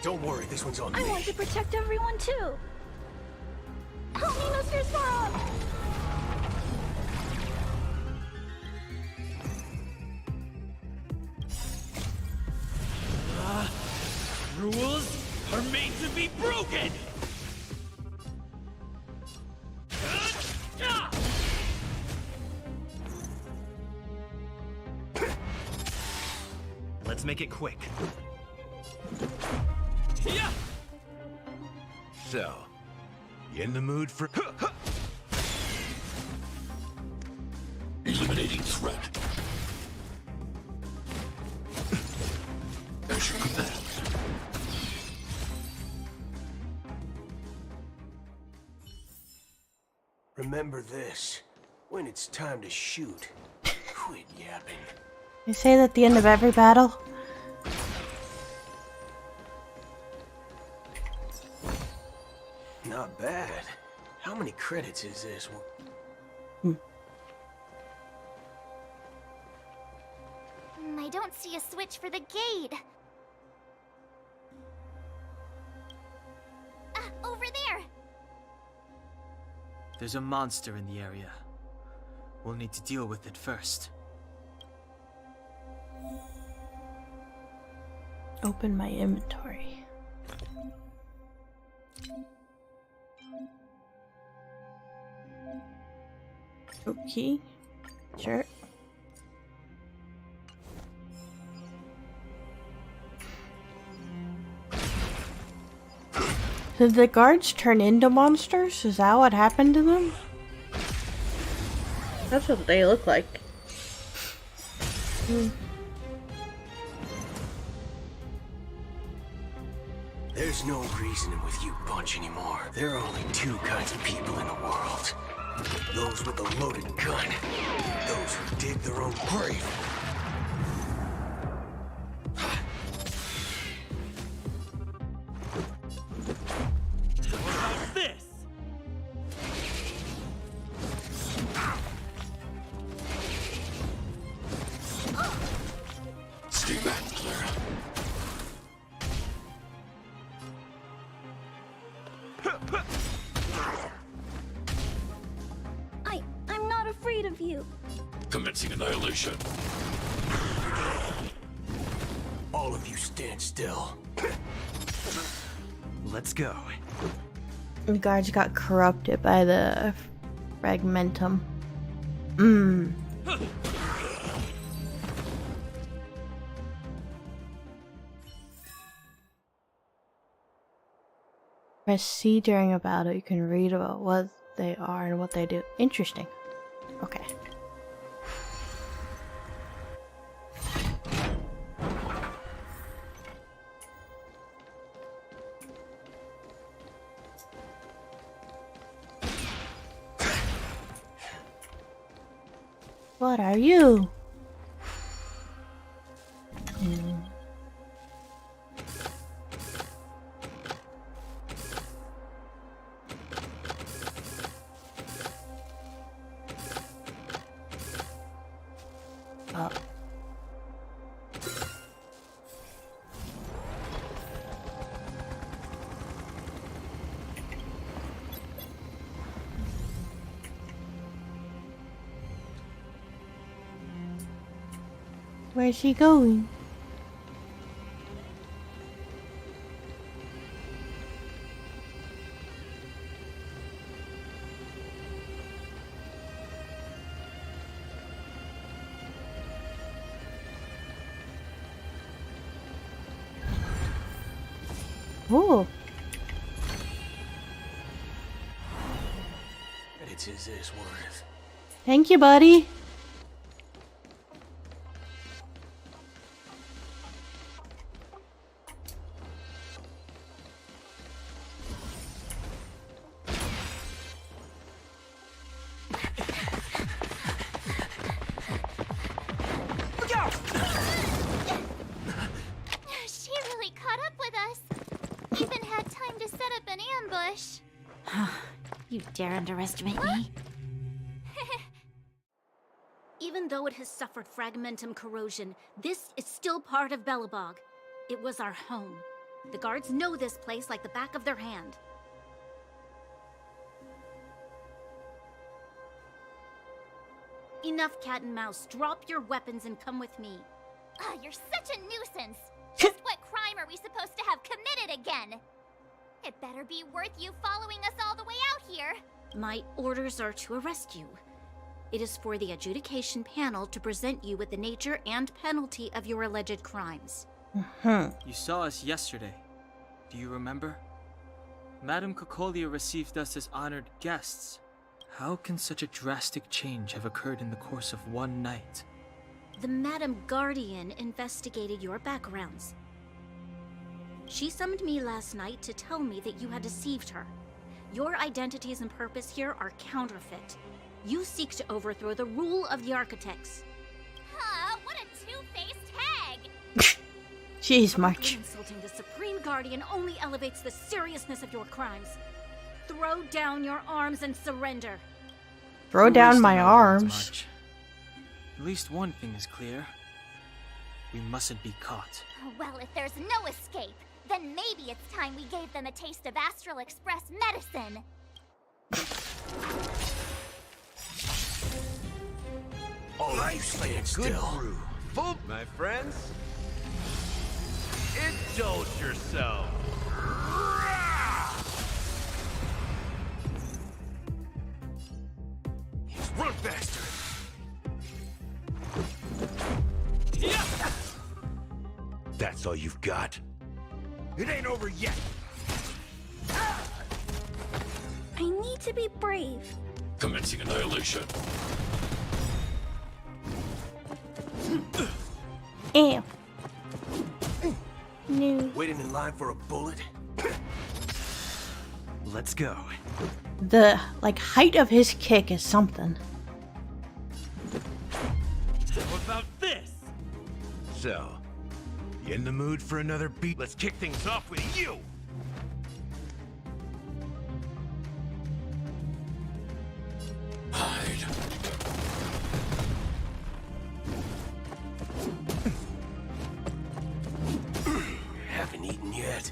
Don't worry, this one's on me. I want to protect everyone too. Help me, Mr. Sparrow! Rules are made to be broken! Let's make it quick. So, you in the mood for... Eliminating threat. As you command. Remember this. When it's time to shoot, quit yapping. They say that at the end of every battle. Not bad. How many credits is this? I don't see a switch for the gate. Over there! There's a monster in the area. We'll need to deal with it first. Open my inventory. Okay. Sure. Did the guards turn into monsters? Is that what happened to them? That's what they look like. There's no reasoning with you bunch anymore. There are only two kinds of people in the world. Those with a loaded gun. Those who dig their own grave. How's this? Stay back, Clara. I'm not afraid of you. Commencing annihilation. All of you stand still. Let's go. The guards got corrupted by the fragmentum. Press C during a battle. You can read about what they are and what they do. Interesting. Okay. What are you? Oh. Where's she going? Oh. Credits is this worth? Thank you, buddy. She really caught up with us. Even had time to set up an ambush. You dare underestimate me? Even though it has suffered fragmentum corrosion, this is still part of Belobog. It was our home. The guards know this place like the back of their hand. Enough cat and mouse. Drop your weapons and come with me. You're such a nuisance. Just what crime are we supposed to have committed? then. It better be worth you following us all the way out here. My orders are to arrest you. It is for the adjudication panel to present you with the nature and penalty of your alleged crimes. You saw us yesterday. Do you remember? Madame Cocolia received us as honored guests. How can such a drastic change have occurred in the course of one night? The Madam Guardian investigated your backgrounds. She summoned me last night to tell me that you had deceived her. Your identities and purpose here are counterfeit. You seek to overthrow the rule of the architects. Huh, what a two-faced hag! Jeez, March. Insulting the Supreme Guardian only elevates the seriousness of your crimes. Throw down your arms and surrender. Throw down my arms. At least one thing is clear. We mustn't be caught. Well, if there's no escape, then maybe it's time we gave them a taste of Astral Express medicine. All right, you stand still. Brew. Full, my friends. Indulge yourself. Run faster. That's all you've got? It ain't over yet. I need to be brave. Commencing annihilation. Ew. No. Waiting in line for a bullet? Let's go. The height of his kick is something. What about this? So, you in the mood for another beat? Let's kick things off with you! Hide. Haven't eaten yet.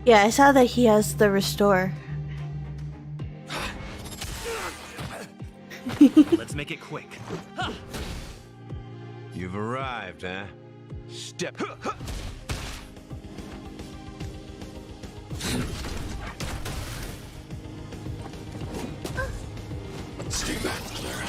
Yeah, I saw that he has the restore. Let's make it quick. You've arrived, huh? Step. Stay back, Clara.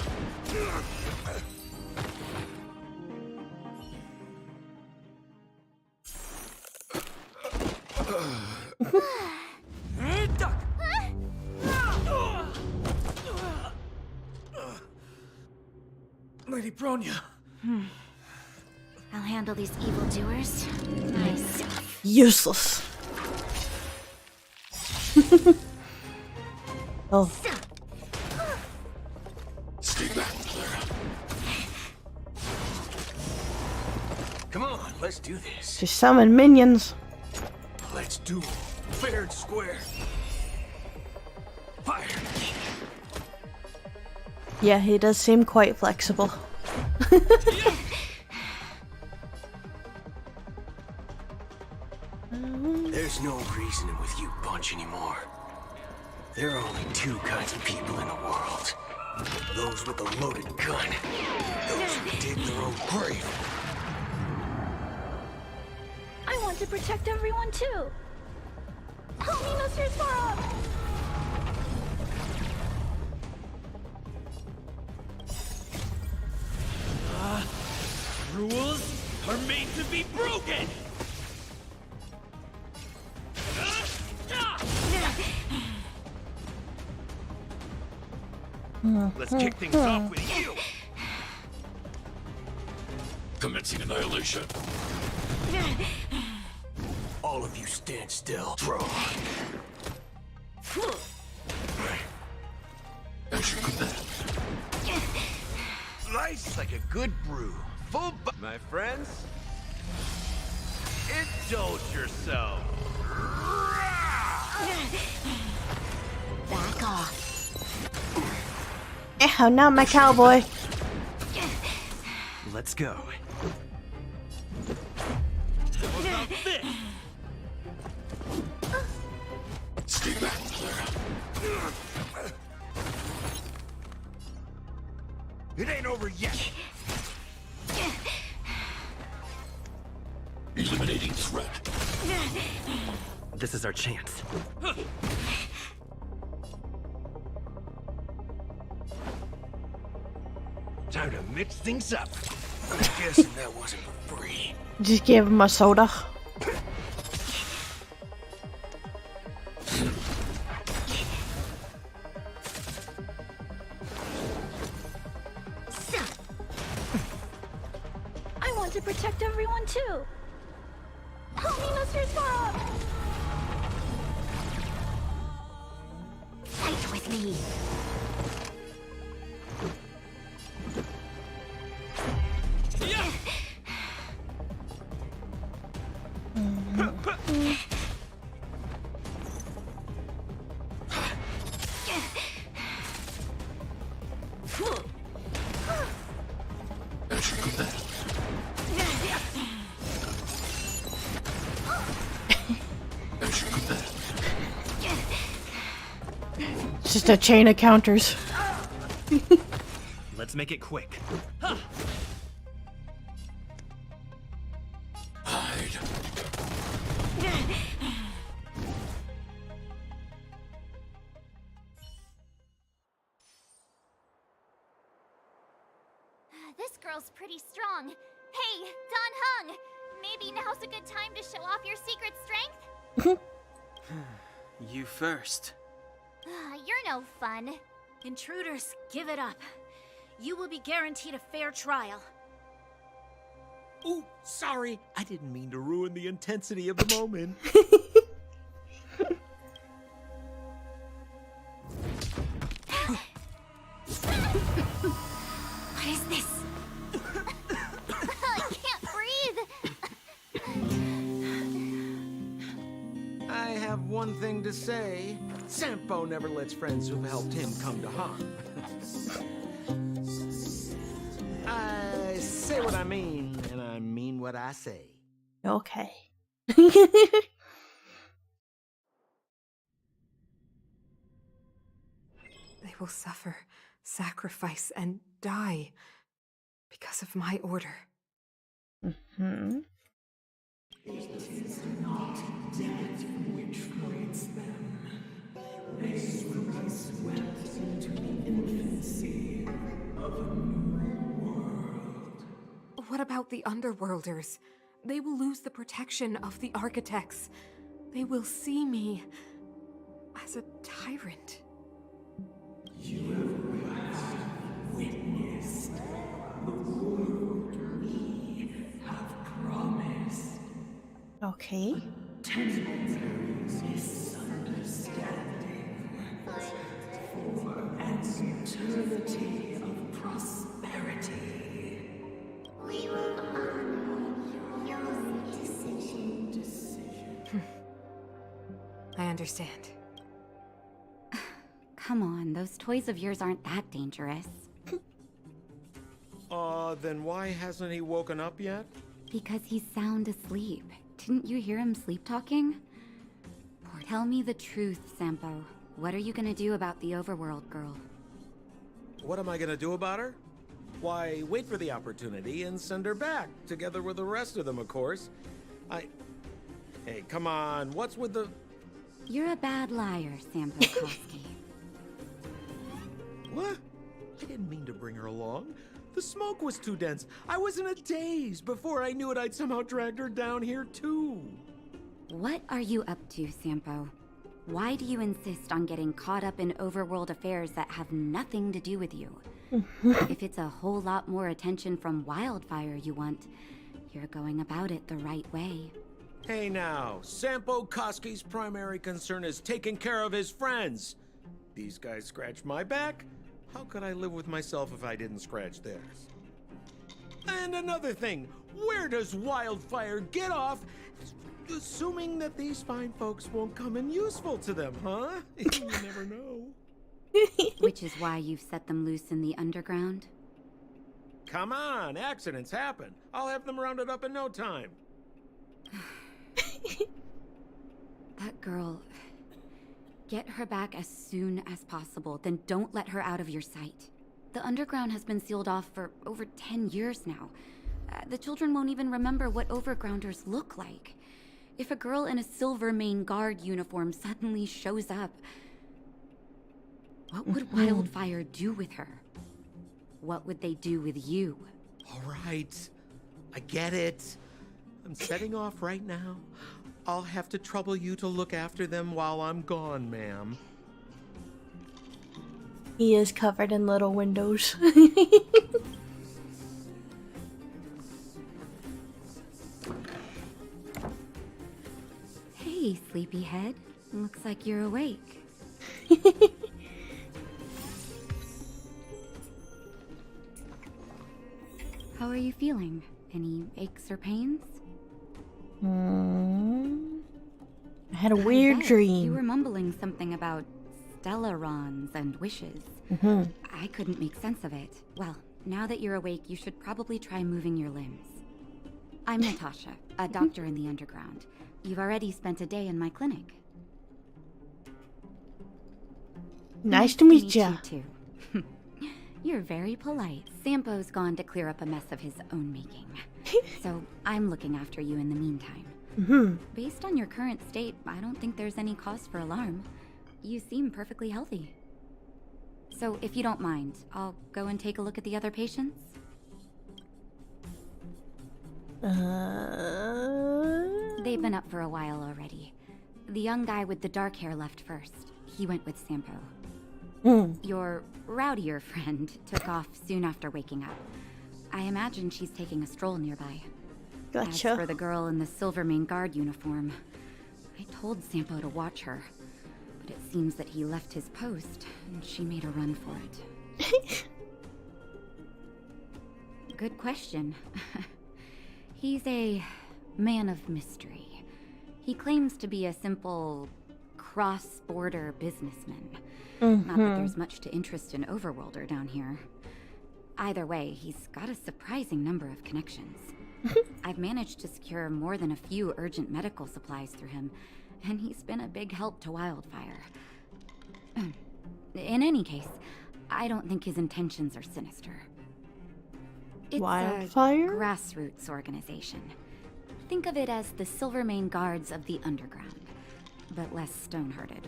Lady Bronya. I'll handle these evildoers myself. Useless. Oh. Stay back, Clara. Come on, let's do this. Just summon minions. Let's do it. Fair and square. Fire. Yeah, he does seem quite flexible. There's no reasoning with you bunch anymore. There are only two kinds of people in the world. Those with a loaded gun. Those who dig their own grave. I want to protect everyone too. Help me, Mr. Sora! Rules are made to be broken! Let's kick things off with you! Commencing annihilation. All of you stand still. Draw. As you command. Slice like a good brew. Full my friends. Indulge yourself. Back off. Oh, not my cowboy. Let's go. What about this? Stay back, Clara. It ain't over yet. Eliminating threat. This is our chance. Time to mix things up. I'm guessing that wasn't free. Just give him a soda. I want to protect everyone too. Help me, Mr. Sparrow! Fight with me. Just a chain of counters. Let's make it quick. Hide. This girl's pretty strong. Hey, Don Hung! Maybe now's a good time to show off your secret strength? You first. You're no fun. Intruders, give it up. You will be guaranteed a fair trial. Ooh, sorry. I didn't mean to ruin the intensity of the moment. What is this? I can't breathe. I have one thing to say. Sampo never lets friends who've helped him come to harm. I say what I mean, and I mean what I say. Okay. They will suffer, sacrifice, and die because of my order. Mm-hmm. It is not death which creates them. They will be swept into the infancy of a new world. What about the Underworlders? They will lose the protection of the Architects. They will see me as a tyrant. You have witnessed the world we have promised. Okay. Temporary misunderstanding for an eternity of prosperity. We will honor your decision. I understand. Come on, those toys of yours aren't that dangerous. Then why hasn't he woken up yet? Because he's sound asleep. Didn't you hear him sleep talking? Tell me the truth, Sampo. What are you gonna do about the Overworld girl? What am I gonna do about her? Why, wait for the opportunity and send her back, together with the rest of them, of course. Hey, come on, what's with the... You're a bad liar, Sampo Koski. What? I didn't mean to bring her along. The smoke was too dense. I was in a daze. Before I knew it, I'd somehow dragged her down here, too. What are you up to, Sampo? Why do you insist on getting caught up in overworld affairs that have nothing to do with you? If it's a whole lot more attention from Wildfire you want, you're going about it the right way. Hey now, Sampo Koski's primary concern is taking care of his friends. These guys scratch my back. How could I live with myself if I didn't scratch theirs? And another thing, where does Wildfire get off assuming that these fine folks won't come in useful to them, huh? You never know. Which is why you've set them loose in the underground? Come on, accidents happen. I'll have them rounded up in no time. That girl... Get her back as soon as possible, then don't let her out of your sight. The underground has been sealed off for over 10 years now. The children won't even remember what overgrounders look like. If a girl in a Silvermane Guard uniform suddenly shows up, what would Wildfire do with her? What would they do with you? All right. I get it. I'm setting off right now. I'll have to trouble you to look after them while I'm gone, ma'am. He is covered in little windows. Hey, sleepyhead. Looks like you're awake. How are you feeling? Any aches or pains? I had a weird dream. You were mumbling something about stellarons and wishes. I couldn't make sense of it. Well, now that you're awake, you should probably try moving your limbs. I'm Natasha, a doctor in the underground. You've already spent a day in my clinic. Nice to meet ya. You too. You're very polite. Sampo's gone to clear up a mess of his own making. So I'm looking after you in the meantime. Based on your current state, I don't think there's any cause for alarm. You seem perfectly healthy. So if you don't mind, I'll go and take a look at the other patients. They've been up for a while already. The young guy with the dark hair left first. He went with Sampo. Your rowdier friend took off soon after waking up. I imagine she's taking a stroll nearby. Gotcha. As for the girl in the Silvermane Guard uniform, I told Sampo to watch her, but it seems that he left his post, and she made a run for it. Good question. He's a man of mystery. He claims to be a simple cross-border businessman. Not that there's much to interest an overworlder down here. Either way, he's got a surprising number of connections. I've managed to secure more than a few urgent medical supplies through him, and he's been a big help to Wildfire. In any case, I don't think his intentions are sinister. It's Wildfire? a grassroots organization. Think of it as the Silvermane Guards of the Underground, but less stone-hearted.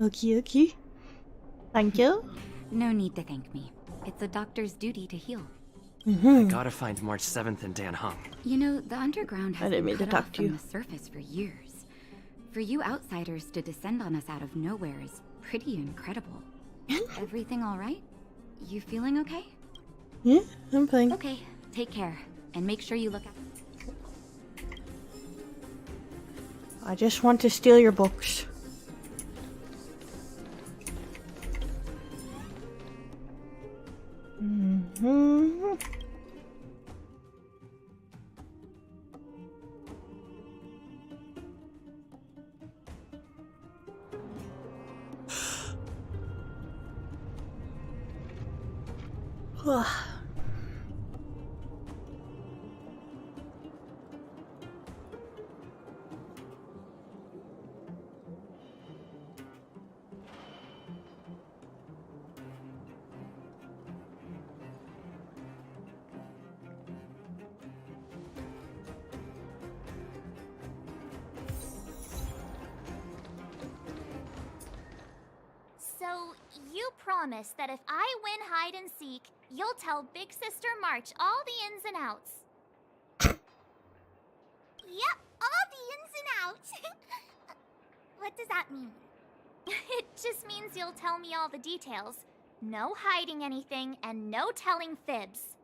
Okay. Thank you. No need to thank me. It's a doctor's duty to heal. I gotta find March 7th and Dan Hung. You know, the Underground has didn't been mean to cut talk off to from you. the surface for years. For you outsiders to descend on us out of nowhere is pretty incredible. Everything all right? You feeling okay? Yeah, I'm fine. Okay, take care, and make sure you look out. I just want to steal your books. So, you promise that if I win hide and seek, you'll tell Big Sister March all the ins and outs. Yep, all the ins and outs. What does that mean? It just means you'll tell me all the details. No hiding anything, and no telling fibs.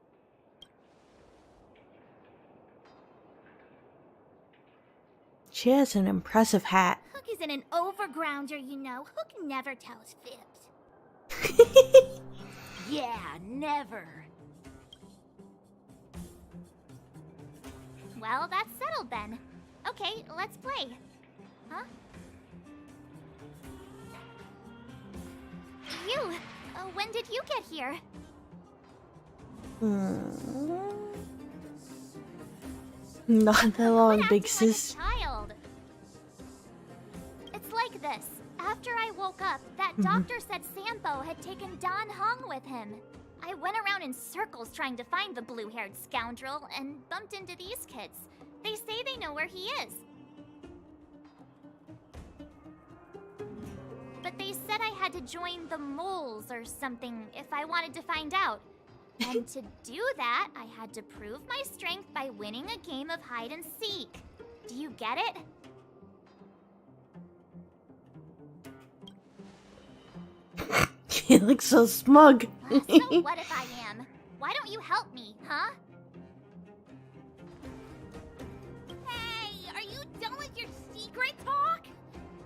She has an impressive hat. Hook isn't an overgrounder, you know. Hook never tells fibs. Yeah, never. Well, that's settled then. Okay, let's play. Huh? You! When did you get here? Not that long, big sis. Child. It's like this. After I woke up, that doctor said Sampo had taken Don Hung with him. I went around in circles trying to find the blue-haired scoundrel and bumped into these kids. They say they know where he is. but they said I had to join the moles or something if I wanted to find out. And to do that, I had to prove my strength by winning a game of hide and seek. Do you get it? He looks so smug. So what if I am? Why don't you help me, huh? Hey, are you done with your secret talk?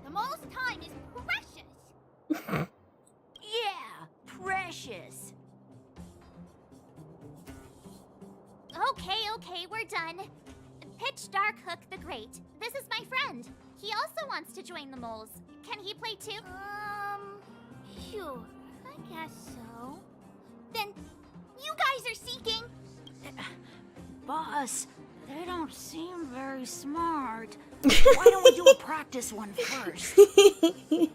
The most time is precious. Yeah, precious. Okay, we're done. Pitch Dark Hook the Great. This is my friend. He also wants to join the moles. Can he play too? Sure, I guess so. Then, you guys are seeking? Boss, they don't seem very smart. Why don't we do a practice one first? You're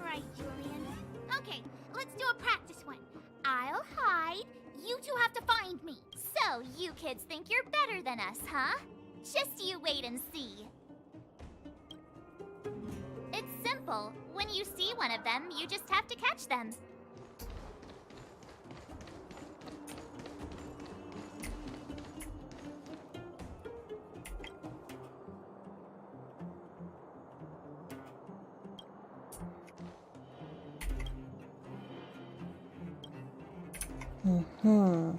right, Julian. Okay, let's do a practice one. I'll hide, you two have to find me. So, you kids think you're better than us, huh? Just you wait and see. It's simple. When you see one of them, you just have to catch them. Mm-hmm.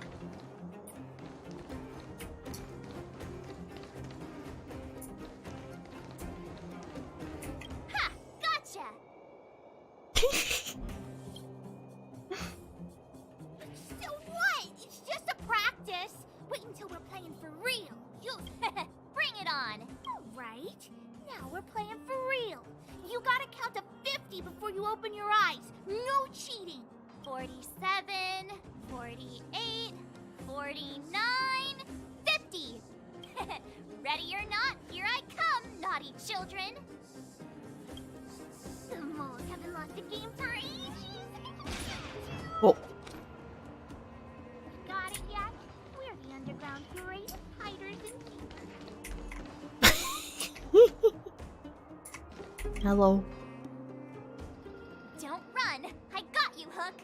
Ha! Gotcha! So what? It's just a practice. Wait until we're playing for real. You'll... Bring it on! Alright, now we're playing for real. You gotta count to 50 before you open your eyes. No cheating. 47, 48, 49, 50! Ready or not, here I come, naughty children! The moles haven't lost a game for ages. Oh. Got it yet? We're the underground greatest hiders and seekers. Hello. Don't run! I got you, Hook!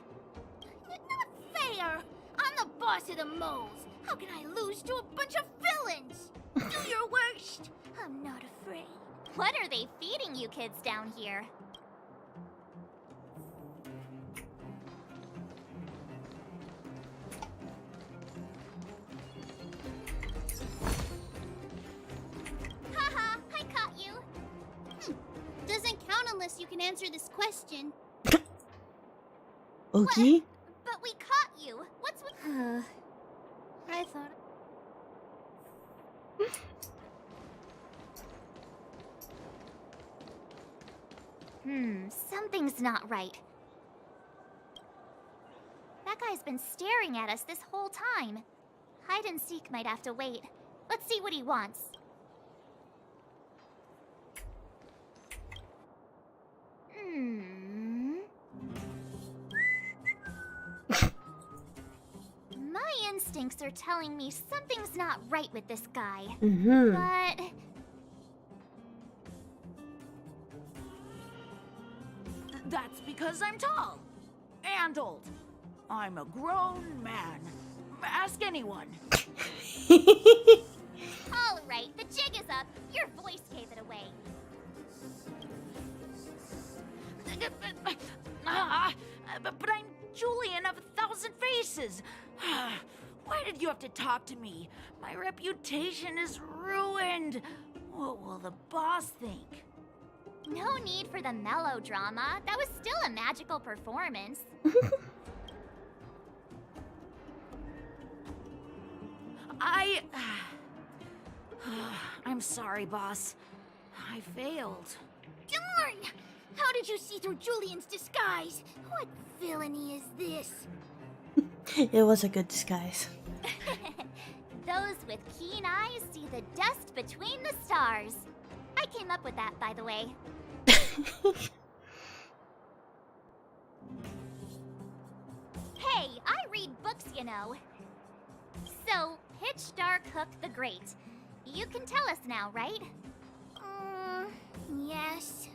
Not fair! I'm the boss of the moles. How can I lose to a bunch of villains? Do your worst. I'm not afraid. What are they feeding you kids down here? Haha, I caught you! Doesn't count unless you can answer this question. Okay. But we caught you! What's with... I thought... Something's not right. That guy's been staring at us this whole time. Hide and seek might have to wait. Let's see what he wants. My instincts are telling me something's not right with this guy. But... That's because I'm tall and old. I'm a grown man. Ask anyone. All right, the jig is up. Your voice gave it away. But I'm Julian of 1,000 Faces. Why did you have to talk to me? My reputation is ruined. What will the boss think? No need for the melodrama. That was still a magical performance. I'm sorry, boss. I failed. Darn! How did you see through Julian's disguise? What villainy is this? It was a good disguise. Those with keen eyes see the dust between the stars. I came up with that, by the way. Hey, I read books, you know. So, Pitch Dark Hook the Great. You can tell us now, right? Yes.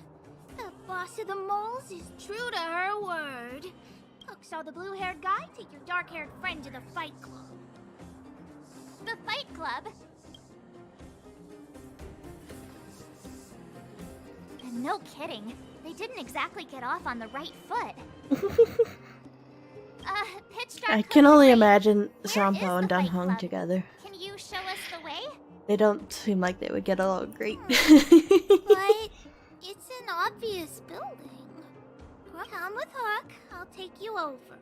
The boss of the moles is true to her word. Hook saw the blue-haired guy take your dark-haired friend to the fight club. The Fight Club? And no kidding. They didn't exactly get off on the right foot. Pitch Dark I can only imagine Where Sampo is and the Fight Dunhung Club? together. Can you show us the way? They don't seem like they would get along great. But it's an obvious building. Come with Hook. I'll take you over.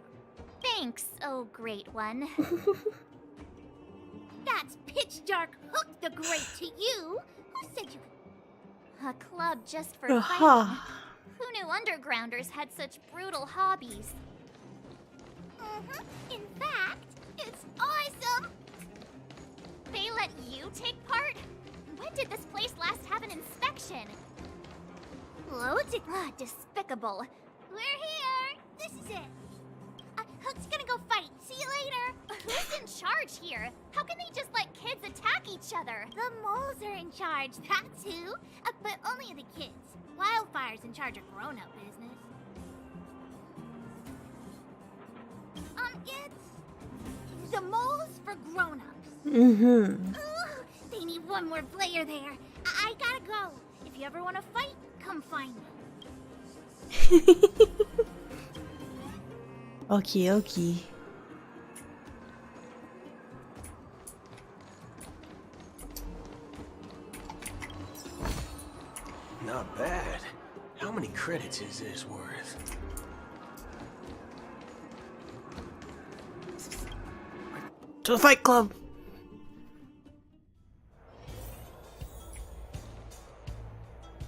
Thanks, oh great one. That's Pitch Dark Hook the Great to you. Who said you could? A club just for Aha. fighting. Who knew undergrounders had such brutal hobbies? In fact, it's awesome. They let you take part? When did this place last have an inspection? Despicable. We're here. This is it. Hook's gonna go fight. See you later. Who's in charge here? How can they just let kids attack each other? The moles are in charge. That's who. But only the kids. Wildfire's in charge of grown-up business. It's the moles for grown-ups. Mm-hmm. They need one more player there. I gotta go. If you ever want to fight, come find me. Okie dokie. Not bad. How many credits is this worth? To the Fight Club!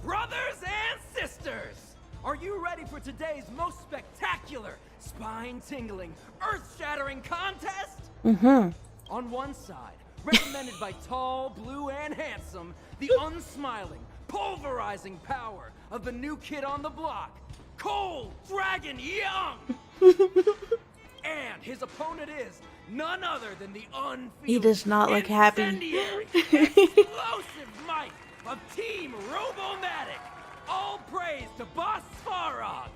Brothers and sisters! Are you ready for today's most spectacular, spine-tingling, earth-shattering contest? Mm-hmm. On one side, recommended by tall, blue, and handsome, the unsmiling, pulverizing power of the new kid on the block, Cold Dragon Young! And his opponent is none other than the unfeeling, He does not look happy. incendiary, explosive might of Team Robomatic. All praise to Boss Svarog.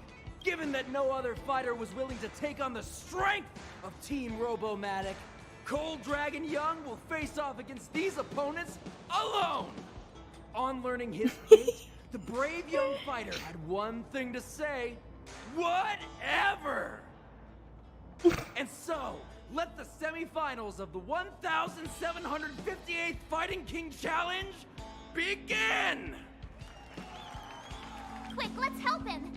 Given that no other fighter was willing to take on the strength of Team Robomatic, Cold Dragon Young will face off against these opponents alone. On learning his fate, the brave young fighter had one thing to say: whatever! And so, let the semifinals of the 1,758th Fighting King Challenge begin! Quick, let's help him!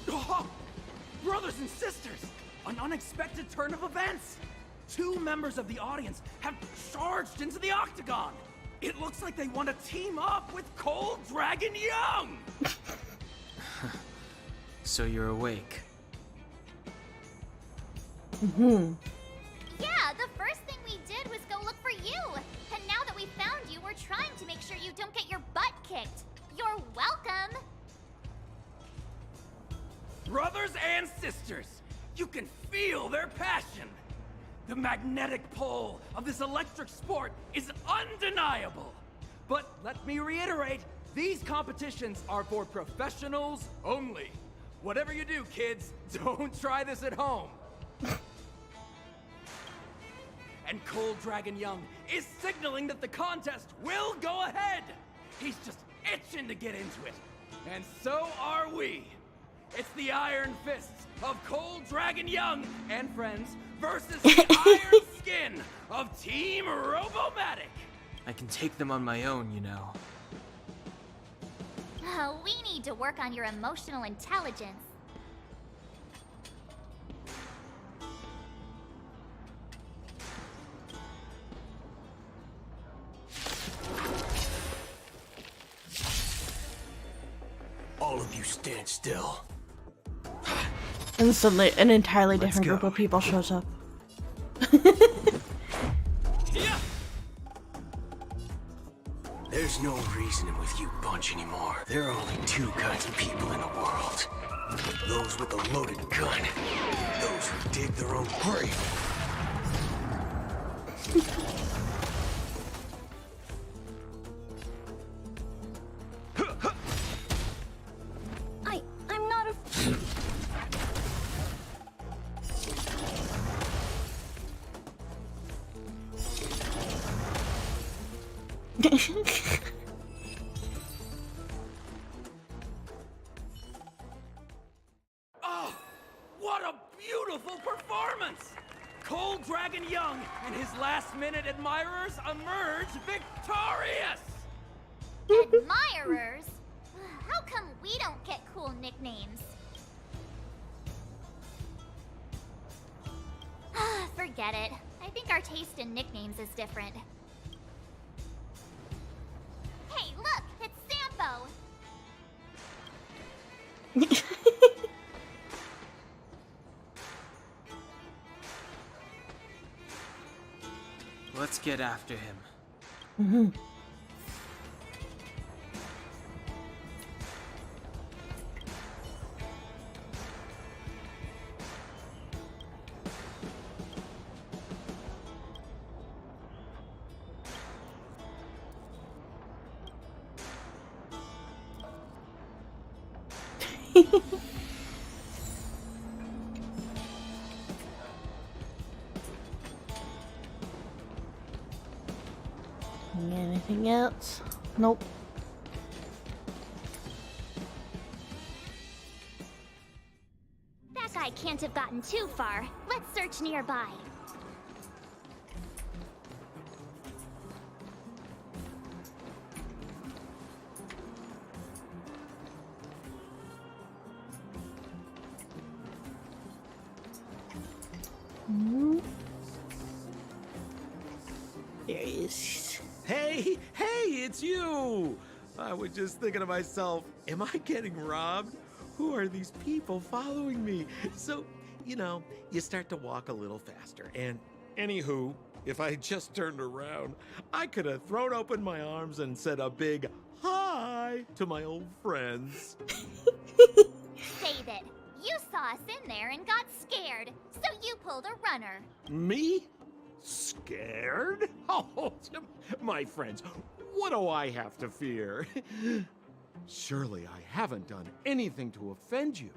Oh, brothers and sisters, an unexpected turn of events! Two members of the audience have charged into the octagon! It looks like they want to team up with Cold Dragon Young! So you're awake. Mm-hmm. Yeah, the first thing we did was go look for you. And now that we found you, we're trying to make sure you don't get your butt kicked. You're welcome. Brothers and sisters, you can feel their passion. The magnetic pull of this electric sport is undeniable. But let me reiterate, these competitions are for professionals only. Whatever you do, kids, don't try this at home. And Cold Dragon Young is signaling that the contest will go ahead. He's just itching to get into it. And so are we. It's the Iron Fists of Cold Dragon Young and friends versus the Iron Skin of Team Robomatic. I can take them on my own, you know. We need to work on your emotional intelligence. All of you stand still. Instantly, an entirely different group of people shows up. There's no reasoning with you bunch anymore. There are only two kinds of people in the world. Those with a loaded gun. Those who dig their own grave. Oh, what a beautiful performance! Cold Dragon Young and his last-minute admirers emerge victorious! Admirers? How come we don't get cool nicknames? Forget it. I think our taste in nicknames is different. Hey, look! It's Sampo! Let's get after him. Mm-hmm. Anything else? Nope. That guy can't have gotten too far. Let's search nearby. There he is. Hey, it's you! I was just thinking to myself, am I getting robbed? Who are these people following me? So, you start to walk a little faster. And anywho, if I had just turned around, I could have thrown open my arms and said a big hi to my old friends. Save it. You saw us in there and got scared, so you pulled a runner. Me? Scared? Oh, my friends, what do I have to fear? Surely I haven't done anything to offend you.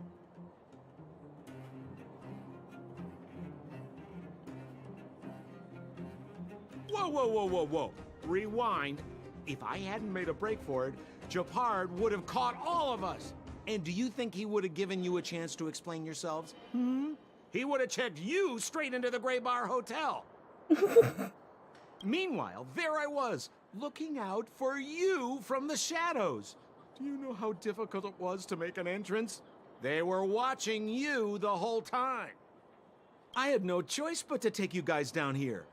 Whoa. Rewind. If I hadn't made a break for it, Japard would have caught all of us. And do you think he would have given you a chance to explain yourselves? He would have checked you straight into the Gray Bar Hotel. Meanwhile, there I was, looking out for you from the shadows. Do you know how difficult it was to make an entrance? They were watching you the whole time. I had no choice but to take you guys down here.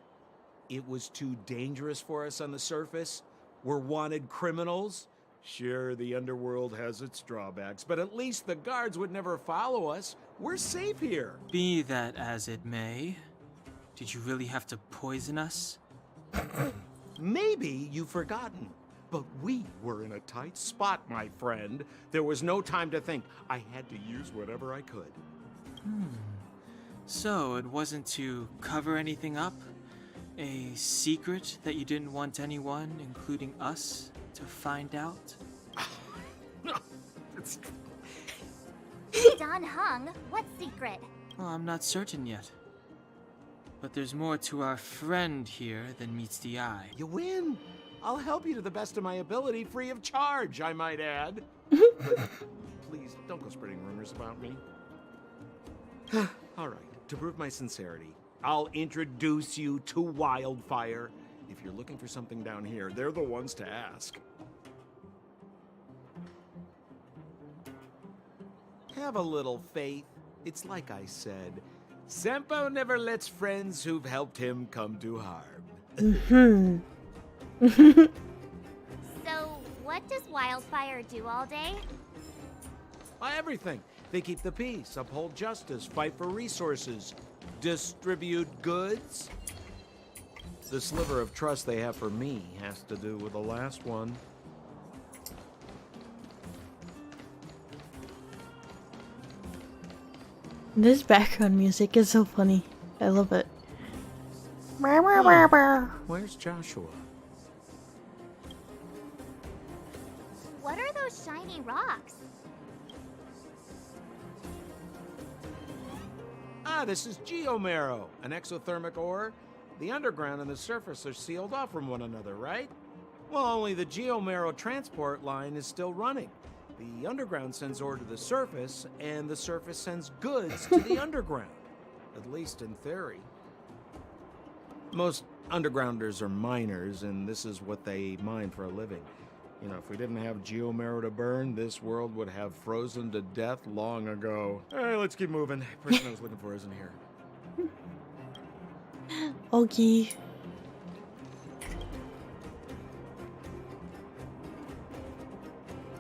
It was too dangerous for us on the surface. We're wanted criminals. Sure, the underworld has its drawbacks, but at least the guards would never follow us. We're safe here. Be that as it may, did you really have to poison us? Maybe you've forgotten, but we were in a tight spot, my friend. There was no time to think. I had to use whatever I could. So it wasn't to cover anything up? A secret that you didn't want anyone, including us, to find out? No, it's... Don Hung, what secret? Well, I'm not certain yet. But there's more to our friend here than meets the eye. You win. I'll help you to the best of my ability, free of charge, I might add. But please, don't go spreading rumors about me. All right, to prove my sincerity, I'll introduce you to Wildfire. If you're looking for something down here, they're the ones to ask. Have a little faith. It's like I said, Sampo never lets friends who've helped him come to harm. So, what does Wildfire do all day? Everything. They keep the peace, uphold justice, fight for resources, distribute goods. The sliver of trust they have for me has to do with the last one. This background music is so funny. I love it. Where's Joshua? What are those shiny rocks? This is geomarrow, an exothermic ore. The underground and the surface are sealed off from one another, right? Well, only the Geomero transport line is still running. The underground sends ore to the surface, and the surface sends goods to the underground. At least in theory. Most undergrounders are miners, and this is what they mine for a living. You know, if we didn't have Geomero to burn, this world would have frozen to death long ago. Alright, let's keep moving. Person I was looking for isn't here. Okay.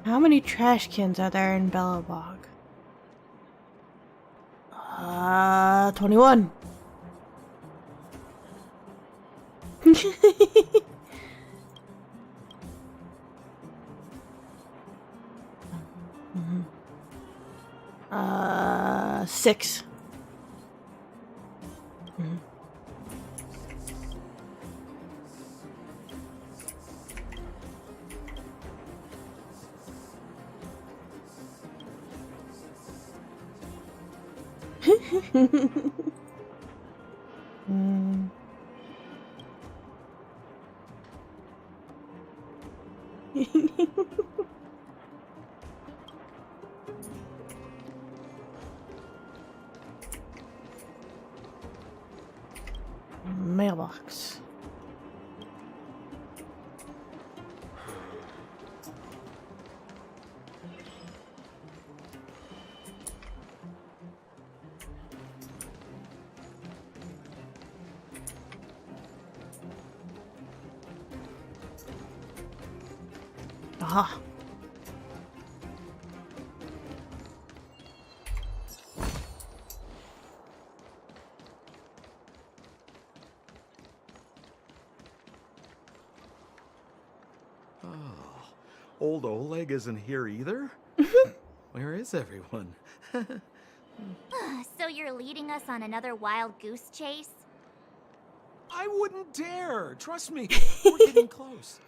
How many trash cans are there in Belobog? 21. Mhm. 6. Mhm. Mm. Mailbox. Aha. Oh, old Oleg isn't here either? Where is everyone? So you're leading us on another wild goose chase? I wouldn't dare! Trust me, we're getting close.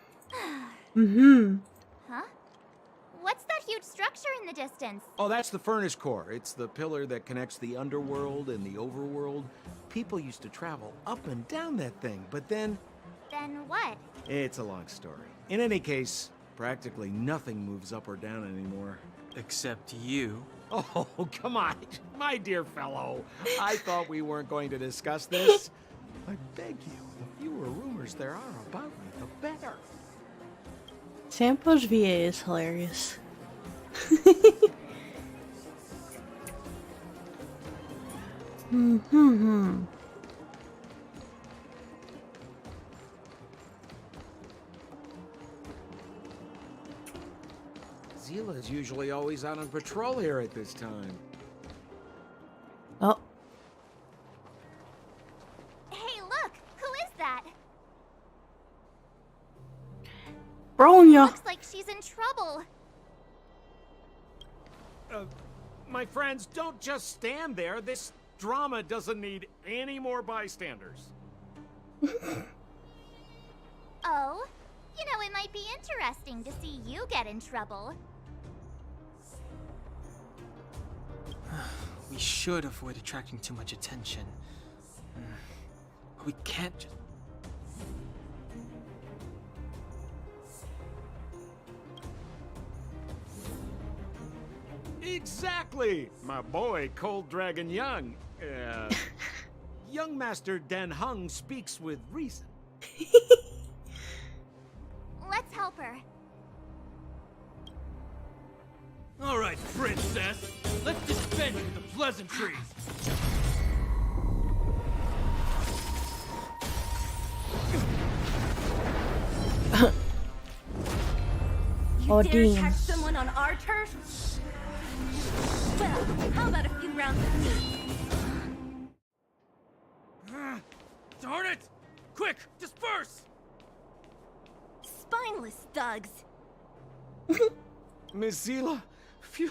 Mm-hmm. Huh? What's that huge structure in the distance? Oh, that's the furnace core. It's the pillar that connects the underworld and the overworld. People used to travel up and down that thing, but then... Then what? It's a long story. In any case, practically nothing moves up or down anymore. Except you. Oh, come on, my dear fellow. I thought we weren't going to discuss this. I beg you, the fewer rumors there are about me, the better. Sampo's VA is hilarious. Hmm. Zila's usually always out on patrol here at this time. Oh. Hey, look! Who is that? Bronya. Looks like she's in trouble. My friends, don't just stand there. This drama doesn't need any more bystanders. Oh? You know, it might be interesting to see you get in trouble. We should avoid attracting too much attention. We can't just... Exactly! My boy, Cold Dragon Young. Young Master Den Hung speaks with reason. Let's help her. All right, princess. Let's dispense with the pleasantries. You dare Dean. attack someone on our turf? Well, how about a few rounds of me? Darn it! Quick, disperse! Spineless thugs. Miss Zila, phew.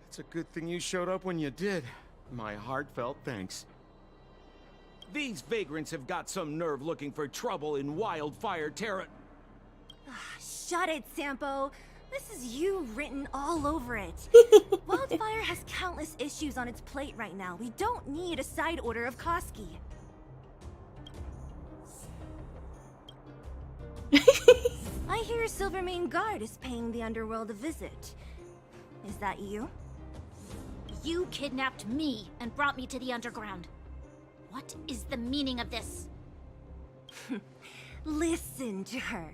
It's a good thing you showed up when you did. My heartfelt thanks. These vagrants have got some nerve looking for trouble in Wildfire Terra. Shut it, Sampo. This is you written all over it. Wildfire has countless issues on its plate right now. We don't need a side order of Koski. I hear Silvermane Guard is paying the underworld a visit. Is that you? You kidnapped me and brought me to the underground. What is the meaning of this? Listen to her.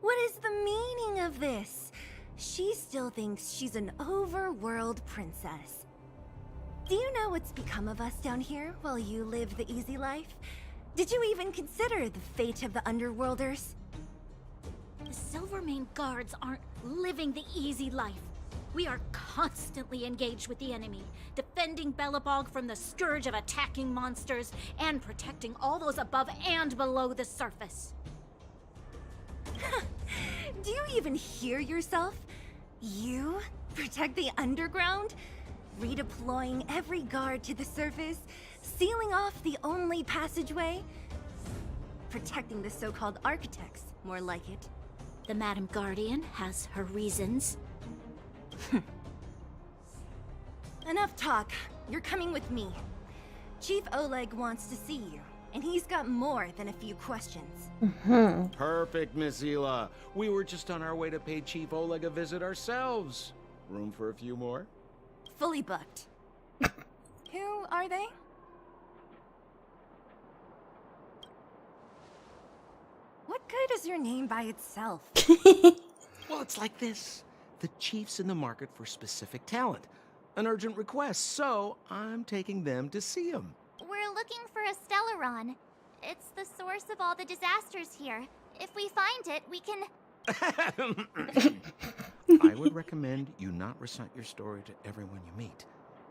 What is the meaning of this? She still thinks she's an overworld princess. Do you know what's become of us down here while you live the easy life? Did you even consider the fate of the underworlders? The Silvermane Guards aren't living the easy life. We are constantly engaged with the enemy, defending Belobog from the scourge of attacking monsters and protecting all those above and below the surface. Do you even hear yourself? You protect the underground? Redeploying every guard to the surface? Sealing off the only passageway? Protecting the so-called architects, more like it. The Madam Guardian has her reasons. Enough talk. You're coming with me. Chief Oleg wants to see you, and he's got more than a few questions. Perfect, Miss Hila. We were just on our way to pay Chief Oleg a visit ourselves. Room for a few more? Fully booked. Who are they? What good is your name by itself? Well, it's like this. The chief's in the market for specific talent. An urgent request, so I'm taking them to see him. We're looking for a Stellaron. It's the source of all the disasters here. If we find it, we can... I would recommend you not recite your story to everyone you meet.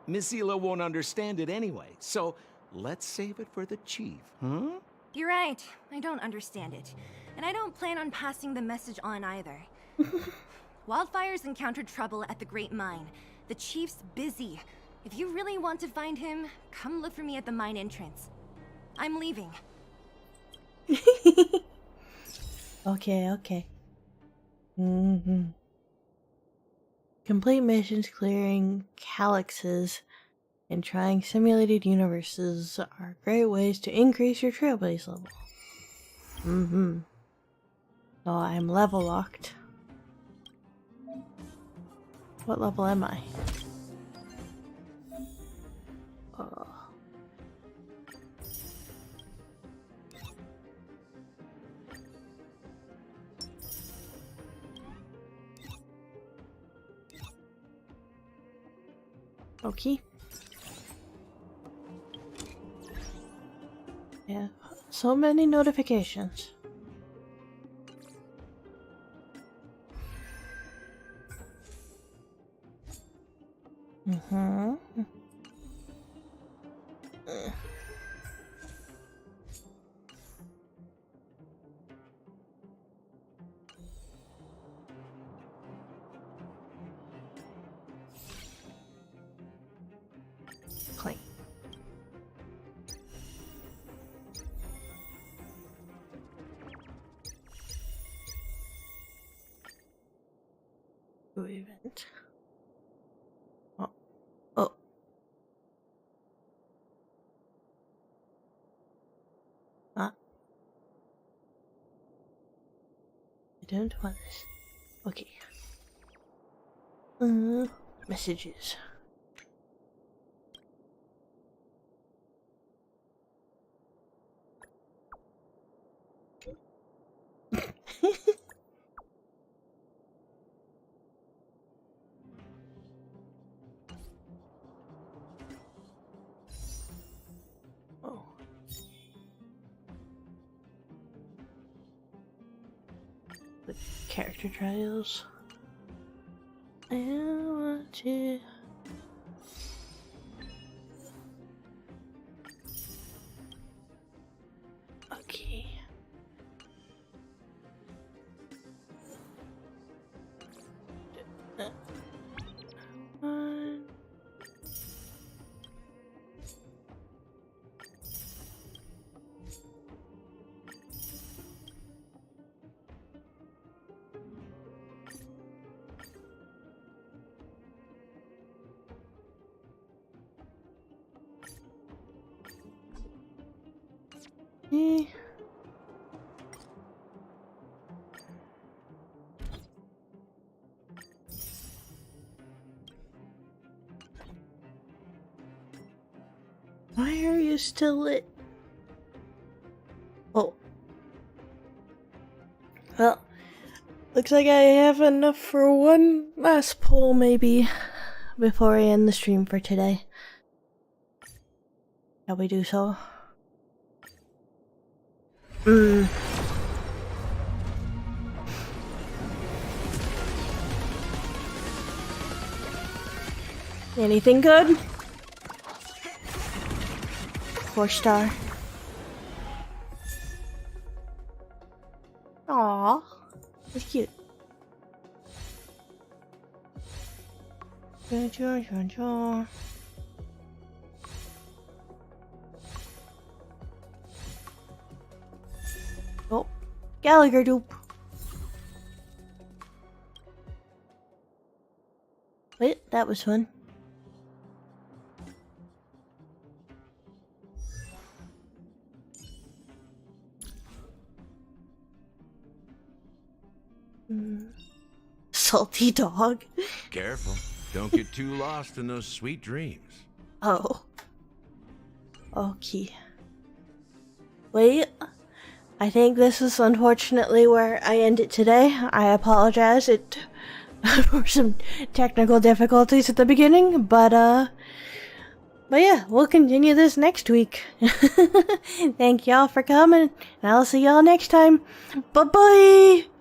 Miss Hila won't understand it anyway, so let's save it for the chief, huh? You're right. I don't understand it. And I don't plan on passing the message on either. Wildfire's encountered trouble at the Great Mine. The chief's busy. If you really want to find him, come look for me at the mine entrance. I'm leaving. Okay. Complete missions clearing calyxes and trying simulated universes are great ways to increase your trailblaze level. So I'm level locked. What level am I? Okay. Yeah, so many notifications. Clean. New event. Oh. I don't want this. Okay. Messages. Oh. The character trials. I want to. Okay. One. Why are you still lit? Oh. Well, looks like I have enough for one last poll, maybe, before I end the stream for today. Shall we do so? Anything good? 4-star. Aww, that's cute. Oh, Gallagher dupe. Wait, that was fun. Salty dog. Careful. Don't get too lost in those sweet dreams. Oh. Okay. Wait. I think this is unfortunately where I end it today. I apologize for some technical difficulties at the beginning, but yeah, we'll continue this next week. Thank y'all for coming, and I'll see y'all next time. Bye-bye!